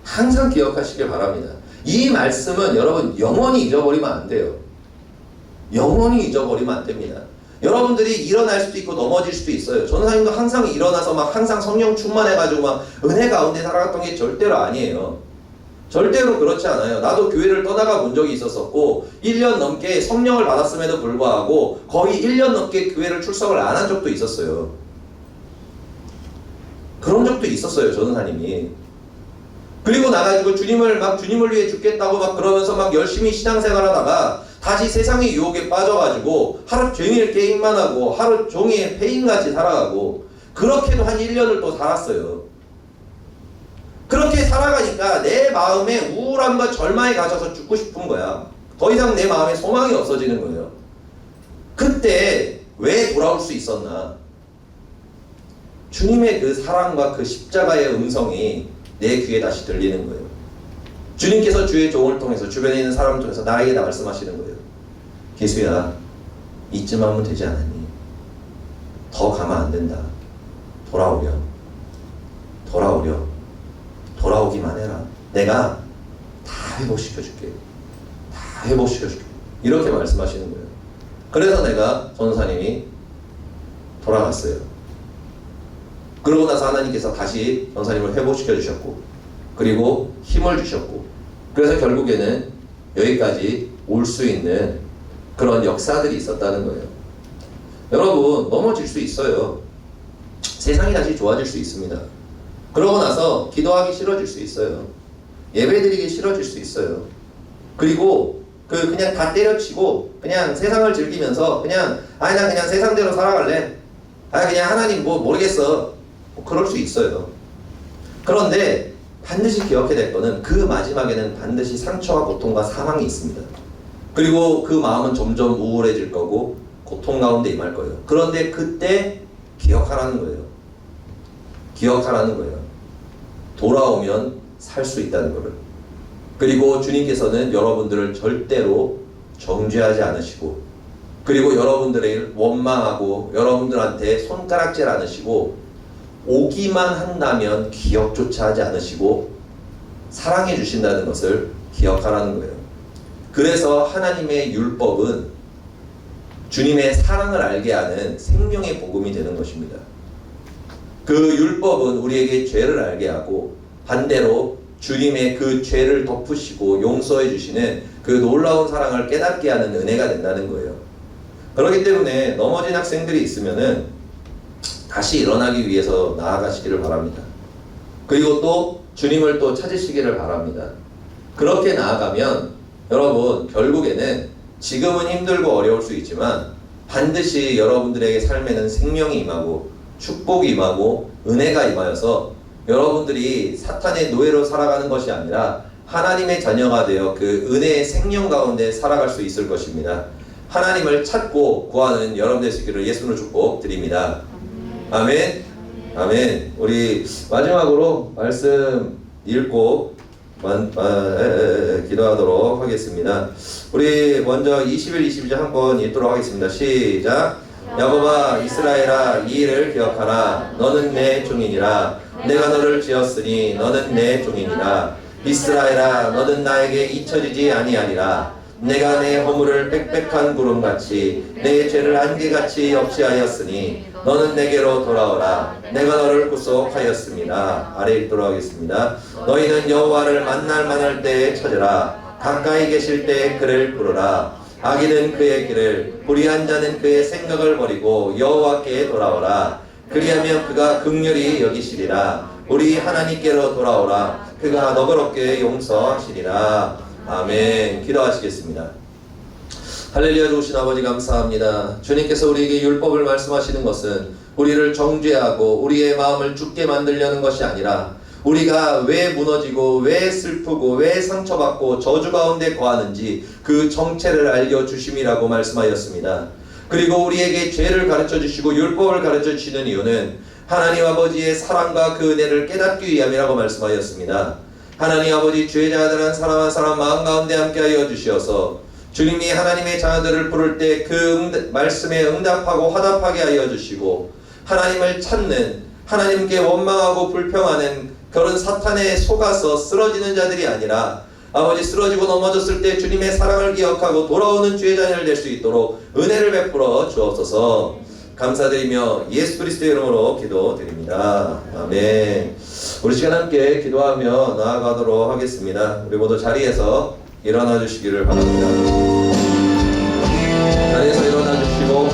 S3: 항상 기억하시길 바랍니다. 이 말씀은 여러분 영원히 잊어버리면 안 돼요. 영원히 잊어버리면 안 됩니다. 여러분들이 일어날 수도 있고 넘어질 수도 있어요. 전사님도 항상 일어나서 막 항상 성령 충만해가지고 막 은혜 가운데 살아갔던 게 절대로 아니에요. 절대로 그렇지 않아요. 나도 교회를 떠나가 본 적이 있었었고 1년 넘게 성령을 받았음에도 불구하고 거의 1년 넘게 교회를 출석을 안 한 적도 있었어요. 그런 적도 있었어요. 전사님이. 그리고 나가지고 주님을 위해 죽겠다고 막 그러면서 막 열심히 신앙생활 하다가 다시 세상의 유혹에 빠져가지고 하루 종일 게임만 하고 하루 종일 페인같이 살아가고 그렇게도 한 1년을 또 살았어요. 그렇게 살아가니까 내 마음에 우울함과 절망에 갇혀서 죽고 싶은 거야. 더 이상 내 마음에 소망이 없어지는 거예요. 그때 왜 돌아올 수 있었나? 주님의 그 사랑과 그 십자가의 음성이 내 귀에 다시 들리는 거예요. 주님께서 주의 종을 통해서 주변에 있는 사람을 통해서 나에게 다 말씀하시는 거예요. 기수야, 이쯤 하면 되지 않았니? 더 가면 안 된다. 돌아오기만 해라. 내가 다 회복시켜줄게. 다 회복시켜줄게. 이렇게 말씀하시는 거예요. 그래서 내가 전사님이 돌아갔어요. 그러고 나서 하나님께서 다시 전사님을 회복시켜 주셨고 그리고 힘을 주셨고 그래서 결국에는 여기까지 올 수 있는 그런 역사들이 있었다는 거예요. 여러분, 넘어질 수 있어요. 세상이 다시 좋아질 수 있습니다. 그러고 나서 기도하기 싫어질 수 있어요. 예배드리기 싫어질 수 있어요. 그리고 그냥 다 때려치고 그냥 세상을 즐기면서 그냥 나 그냥 세상대로 살아갈래. 그냥 하나님 뭐 모르겠어. 그럴 수 있어요. 그런데 반드시 기억해야 될 거는 그 마지막에는 반드시 상처와 고통과 사망이 있습니다. 그리고 그 마음은 점점 우울해질 거고 고통 가운데 임할 거예요. 그런데 그때 기억하라는 거예요. 기억하라는 거예요. 돌아오면 살 수 있다는 거를. 그리고 주님께서는 여러분들을 절대로 정죄하지 않으시고 그리고 여러분들을 원망하고 여러분들한테 손가락질 않으시고 오기만 한다면 기억조차 하지 않으시고 사랑해 주신다는 것을 기억하라는 거예요. 그래서 하나님의 율법은 주님의 사랑을 알게 하는 생명의 복음이 되는 것입니다. 그 율법은 우리에게 죄를 알게 하고 반대로 주님의 그 죄를 덮으시고 용서해 주시는 그 놀라운 사랑을 깨닫게 하는 은혜가 된다는 거예요. 그렇기 때문에 넘어진 학생들이 있으면은 다시 일어나기 위해서 나아가시기를 바랍니다. 그리고 또 주님을 또 찾으시기를 바랍니다. 그렇게 나아가면 여러분 결국에는 지금은 힘들고 어려울 수 있지만 반드시 여러분들에게 삶에는 생명이 임하고 축복이 임하고 은혜가 임하여서 여러분들이 사탄의 노예로 살아가는 것이 아니라 하나님의 자녀가 되어 그 은혜의 생명 가운데 살아갈 수 있을 것입니다. 하나님을 찾고 구하는 여러분 되시기를 예수님으로 축복드립니다. 아멘. 아멘. 우리 마지막으로 말씀 읽고 기도하도록 하겠습니다. 우리 먼저 21, 22절 한번 읽도록 하겠습니다. 시작. 야곱아 이스라엘아 이 일을 기억하라. 너는 내 종이니라. 내가 너를 지었으니 너는 내 종이니라. 이스라엘아 너는 나에게 잊혀지지 아니하리라. 내가 내 허물을 빽빽한 구름같이 내 죄를 안개같이 없이하였으니 너는 내게로 돌아오라. 내가 너를 구속하였습니다. 아래 읽도록 하겠습니다. 너희는 여호와를 만날 만할 때에 찾으라. 가까이 계실 때에 그를 부르라. 악인은 그의 길을, 불의한 자는 그의 생각을 버리고 여호와께 돌아오라. 그리하면 그가 긍휼히 여기시리라. 우리 하나님께로 돌아오라. 그가 너그럽게 용서하시리라. 아멘. 기도하시겠습니다. 할렐루야. 좋으신 아버지 감사합니다. 주님께서 우리에게 율법을 말씀하시는 것은 우리를 정죄하고 우리의 마음을 죽게 만들려는 것이 아니라 우리가 왜 무너지고 왜 슬프고 왜 상처받고 저주 가운데 거하는지 그 정체를 알려주심이라고 말씀하였습니다. 그리고 우리에게 죄를 가르쳐 주시고 율법을 가르쳐 주시는 이유는 하나님 아버지의 사랑과 그 은혜를 깨닫기 위함이라고 말씀하였습니다. 하나님 아버지, 죄자들 한 사람 마음 가운데 함께하여 주시어서 주님이 하나님의 자녀들을 부를 때 그 말씀에 응답하고 화답하게 하여 주시고 하나님을 찾는, 하나님께 원망하고 불평하는 그런 사탄에 속아서 쓰러지는 자들이 아니라 아버지, 쓰러지고 넘어졌을 때 주님의 사랑을 기억하고 돌아오는 주의 자녀를 될 수 있도록 은혜를 베풀어 주옵소서. 감사드리며 예수 그리스도의 이름으로 기도드립니다. 아멘. 우리 시간 함께 기도하며 나아가도록 하겠습니다. 우리 모두 자리에서 일어나 주시기를 바랍니다. 자리에서 일어나 주시고,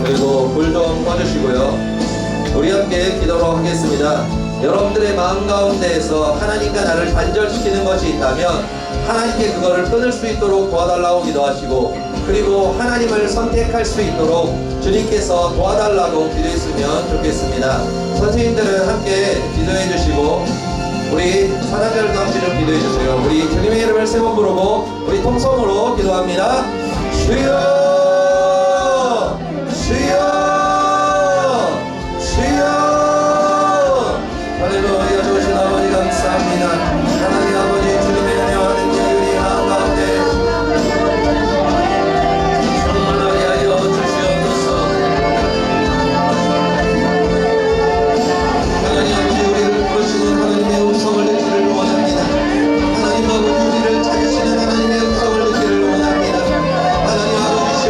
S3: 그리고 불 좀 꺼주시고요. 우리 함께 기도로 하겠습니다. 여러분들의 마음 가운데에서 하나님과 나를 단절시키는 것이 있다면 하나님께 그거를 끊을 수 있도록 도와달라고 기도하시고, 그리고 하나님을 선택할 수 있도록 주님께서 도와달라고 기도했으면 좋겠습니다. 선생님들은 함께 기도해 주시고 우리 사랑자들도 함께 좀 기도해 주세요. 우리 주님의 이름을 세 번 부르고 우리 통성으로 기도합니다. 주여, 주여, 주여. 할렐루야. 좋으신 아버지 감사합니다. 하나님 아버지, 주님의 은혜와 능력이 마음 가운데 충만하게 하여 주시옵소서. 하나님 아버지, 우리를 부르시는 하나님의 음성을 듣기를 원합니다. 하나님 아버지, 우리를 찾으시는 하나님의 음성을 듣기를 원합니다. 하나님 아버지,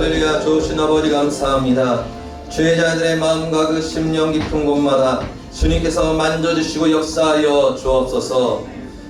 S3: 할렐루야. 좋으신 아버지 감사합니다. 주의 자들의 마음과 그 심령 깊은 곳마다 주님께서 만져주시고 역사하여 주옵소서.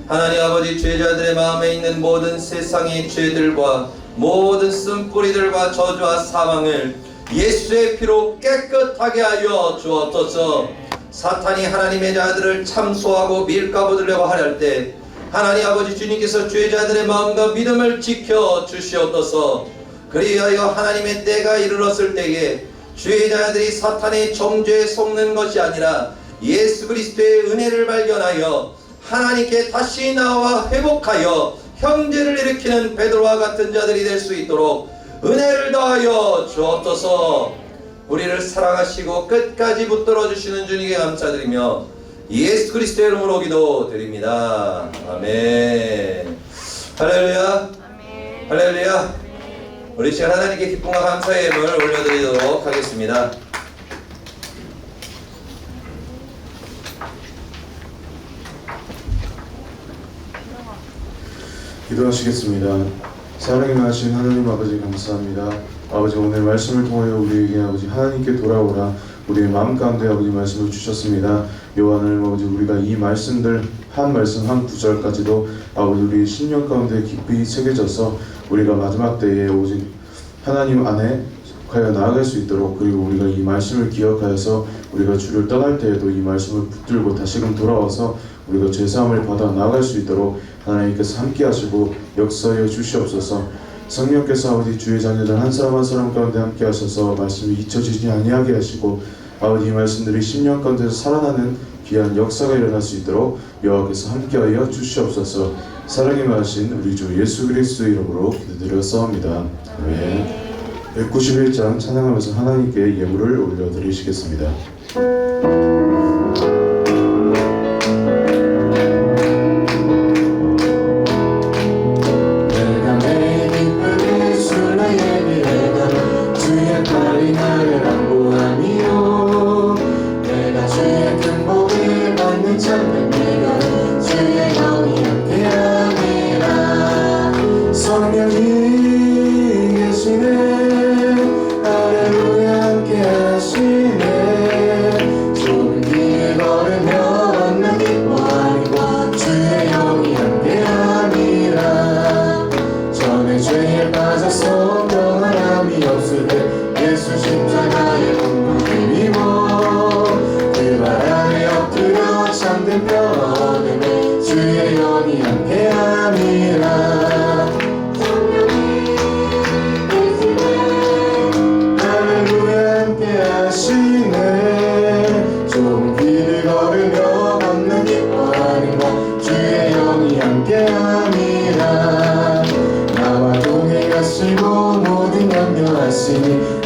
S3: 하나님 아버지, 주의 자들의 마음에 있는 모든 세상의 죄들과 모든 쓴뿌리들과 저주와 사망을 예수의 피로 깨끗하게 하여 주옵소서. 사탄이 하나님의 자들을 참소하고 밀가부들려고 하려 때 하나님 아버지 주님께서 주의 자들의 마음과 믿음을 지켜 주시옵소서. 그리하여 하나님의 때가 이르렀을 때에 주의 자들이 사탄의 정죄에 속는 것이 아니라 예수 그리스도의 은혜를 발견하여 하나님께 다시 나와 회복하여 형제를 일으키는 베드로와 같은 자들이 될 수 있도록 은혜를 더하여 주옵소서. 우리를 사랑하시고 끝까지 붙들어 주시는 주님께 감사드리며 예수 그리스도의 이름으로 기도드립니다. 아멘. 할렐루야. 할렐루야. 우리 시간 하나님께 기쁨과 감사의 예물을 올려드리도록 하겠습니다.
S2: 기도하시겠습니다. 사랑이 많으신 하나님 아버지 감사합니다. 아버지, 오늘 말씀을 통하여 우리에게 아버지 하나님께 돌아오라 우리의 마음 가운데 아버지 말씀을 주셨습니다. 요한을 아버지 우리가 이 말씀들 한 말씀 한 구절까지도 아버지 우리 심령 가운데 깊이 새겨져서 우리가 마지막 때에 오직 하나님 안에 가여 나아갈 수 있도록, 그리고 우리가 이 말씀을 기억하여서 우리가 주를 떠날 때에도 이 말씀을 붙들고 다시금 돌아와서 우리가 죄사함을 받아 나아갈 수 있도록 하나님께서 함께 하시고 역사하여 주시옵소서. 성령께서 아버지 주의 자녀들 한 사람 한 사람 가운데 함께 하셔서 말씀이 잊혀지지 아니하게 하시고 아버지 이 말씀들이 심령 가운데서 살아나는 귀한 역사가 일어날 수 있도록 여호와께서 함께하여 주시옵소서. 사랑이 많으신 우리 주 예수 그리스도의 이름으로 기도드렸사옵나이다. 아멘. 191장 찬양하면서 하나님께 예물을 올려드리시겠습니다.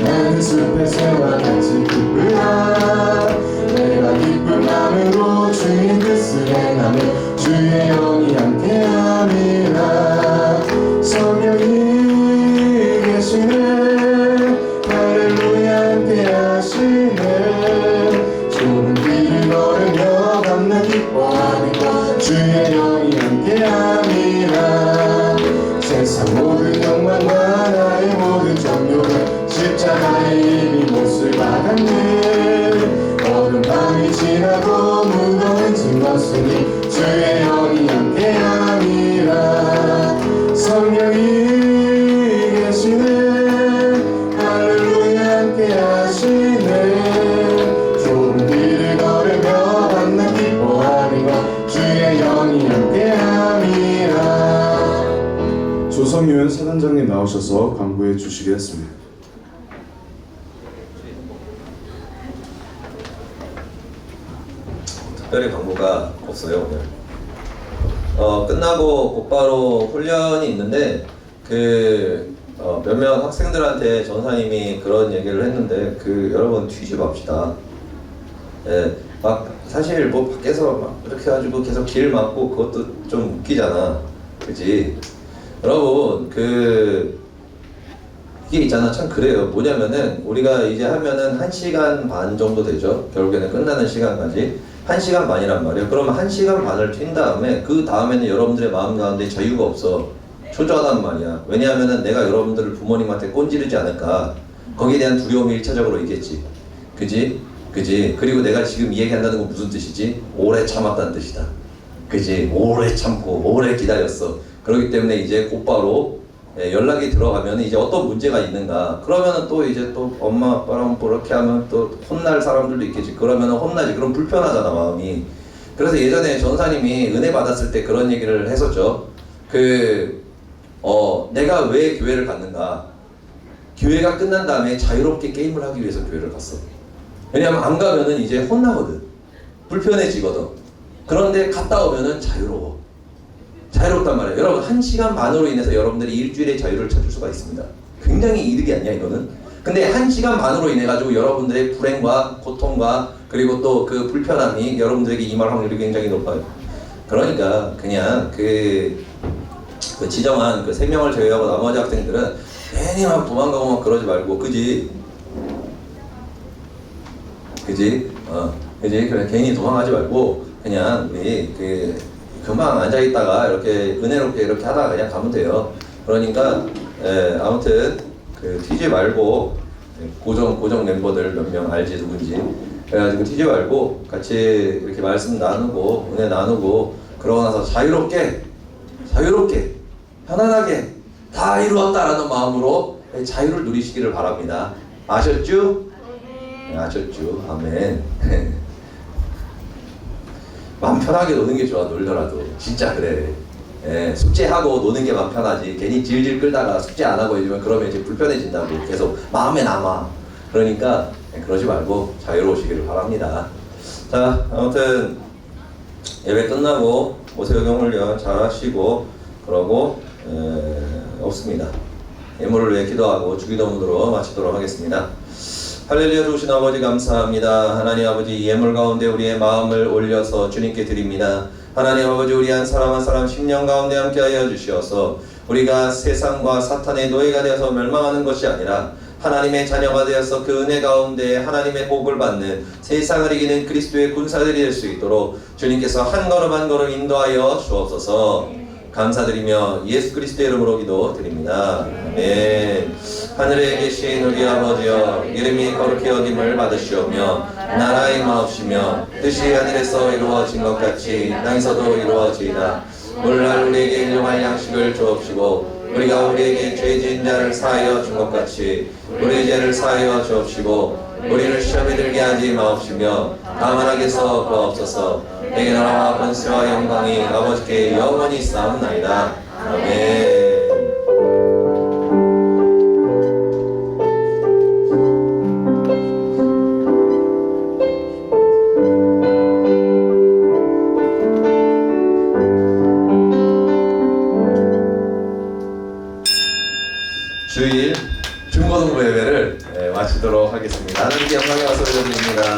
S4: 나는 숲의 새와 같이 기쁘다. 내가 기쁜 마음으로 주의 뜻을 행하며 주의 영이 함께함이라. 성령이 계시네. 할렐루야 함께하시네. 좁은 길을 걸으며 겁나 기뻐하니까 주의 영이 함께함이라. 세상 모든 욕망과 나의 모든 정욕을 십자가의 이미 못을 받았네. 어두운 밤이 지나고 무거운 짐 벗으니 주의 영이 함께함이라. 성령이 계시네. 할렐루야 함께하시네. 좁은 길을 걸으며 밤낮 기뻐하는 것 주의 영이 함께함이라.
S2: 조성윤 사단장님 나오셔서 광고해 주시겠습니다.
S3: 특별히 광고가 없어요 오늘. 끝나고 곧바로 훈련이 있는데 몇몇 학생들한테 전사님이 그런 얘기를 했는데 여러분 뒤집합시다. 막 사실 뭐 밖에서 막 이렇게 해가지고 계속 길 막고 그것도 좀 웃기잖아, 그지? 여러분 이게 있잖아, 참 그래요. 뭐냐면은 우리가 이제 하면은 1시간 반 정도 되죠. 결국에는 끝나는 시간까지 1시간 반이란 말이에요. 그러면 1시간 반을 튄 다음에 그 다음에는 여러분들의 마음 가운데 자유가 없어. 초조하단 말이야. 왜냐하면은 내가 여러분들을 부모님한테 꼰지르지 않을까. 거기에 대한 두려움이 1차적으로 있겠지. 그지? 그지? 그리고 내가 지금 이 얘기한다는 건 무슨 뜻이지? 오래 참았다는 뜻이다. 그지? 오래 참고 오래 기다렸어. 그렇기 때문에 이제 곧바로 연락이 들어가면 이제 어떤 문제가 있는가. 그러면은 또 이제 또 엄마 아빠랑 뭐 이렇게 하면 또 혼날 사람들도 있겠지. 그러면은 혼나지. 그럼 불편하잖아 마음이. 그래서 예전에 전사님이 은혜 받았을 때 그런 얘기를 했었죠. 내가 왜 교회를 갔는가? 교회가 끝난 다음에 자유롭게 게임을 하기 위해서 교회를 갔어. 왜냐면 안 가면은 이제 혼나거든. 불편해지거든. 그런데 갔다 오면은 자유로워. 자유롭단 말이에요. 여러분 1시간 반으로 인해서 여러분들이 일주일의 자유를 찾을 수가 있습니다. 굉장히 이득이 아니야 이거는. 근데 1시간 반으로 인해 가지고 여러분들의 불행과 고통과 그리고 또 그 불편함이 여러분들에게 임할 확률이 굉장히 높아요. 그러니까 그냥 그 지정한 그 3명을 제외하고 나머지 학생들은 괜히 막 도망가고 막 그러지 말고, 그지? 그지? 그지? 그래, 괜히 도망가지 말고 그냥 우리 금방 앉아 있다가 이렇게 은혜롭게 이렇게 하다가 그냥 가면 돼요. 그러니까 아무튼 튀지 말고 고정 멤버들 몇 명 알지 누군지. 그래가지고 튀지 말고 같이 이렇게 말씀 나누고 은혜 나누고 그러고 나서 자유롭게 편안하게 다 이루었다라는 마음으로 자유를 누리시기를 바랍니다. 아셨죠? 네, 아셨죠? 아멘. 마음 편하게 노는 게 좋아. 놀더라도 진짜 그래. 숙제하고 노는 게 마음 편하지. 괜히 질질 끌다가 숙제 안 하고 이러면 그러면 이제 불편해진다고 계속 마음에 남아. 그러니까 그러지 말고 자유로우시기를 바랍니다. 자, 아무튼 예배 끝나고 모세오경 훈련 잘 하시고 그러고 없습니다. 예물을 위해 기도하고 주기도문으로 마치도록 하겠습니다. 할렐루야. 좋으신 아버지 감사합니다. 하나님 아버지, 예물 가운데 우리의 마음을 올려서 주님께 드립니다. 하나님 아버지, 우리 한 사람 한 사람 심령 가운데 함께하여 주시어서 우리가 세상과 사탄의 노예가 되어서 멸망하는 것이 아니라 하나님의 자녀가 되어서 그 은혜 가운데 하나님의 복을 받는 세상을 이기는 그리스도의 군사들이 될 수 있도록 주님께서 한 걸음 한 걸음 인도하여 주옵소서. 감사드리며 예수 그리스도의 이름으로 기도드립니다. 아멘. 하늘에 계신 우리 아버지여, 이름이 거룩히 여김을 받으시오며 나라의 마옵시며 뜻이 하늘에서 이루어진 것 같이 땅에서도 이루어지이다. 오늘날 우리에게 일용할 양식을 주옵시고 우리가 우리에게 죄진 자를 사하여 준 것 같이 우리 죄를 사하여 주옵시고 우리를 시험에 들게 하지 마옵시며 다만 악에서 구하옵소서. 내게 나라와 권세와 영광이 아버지께 영원히 있사옵나이다. 아멘. 주일 중고등부 예배를 마치도록 하겠습니다. 하나님께 영광의 박수를 드립니다.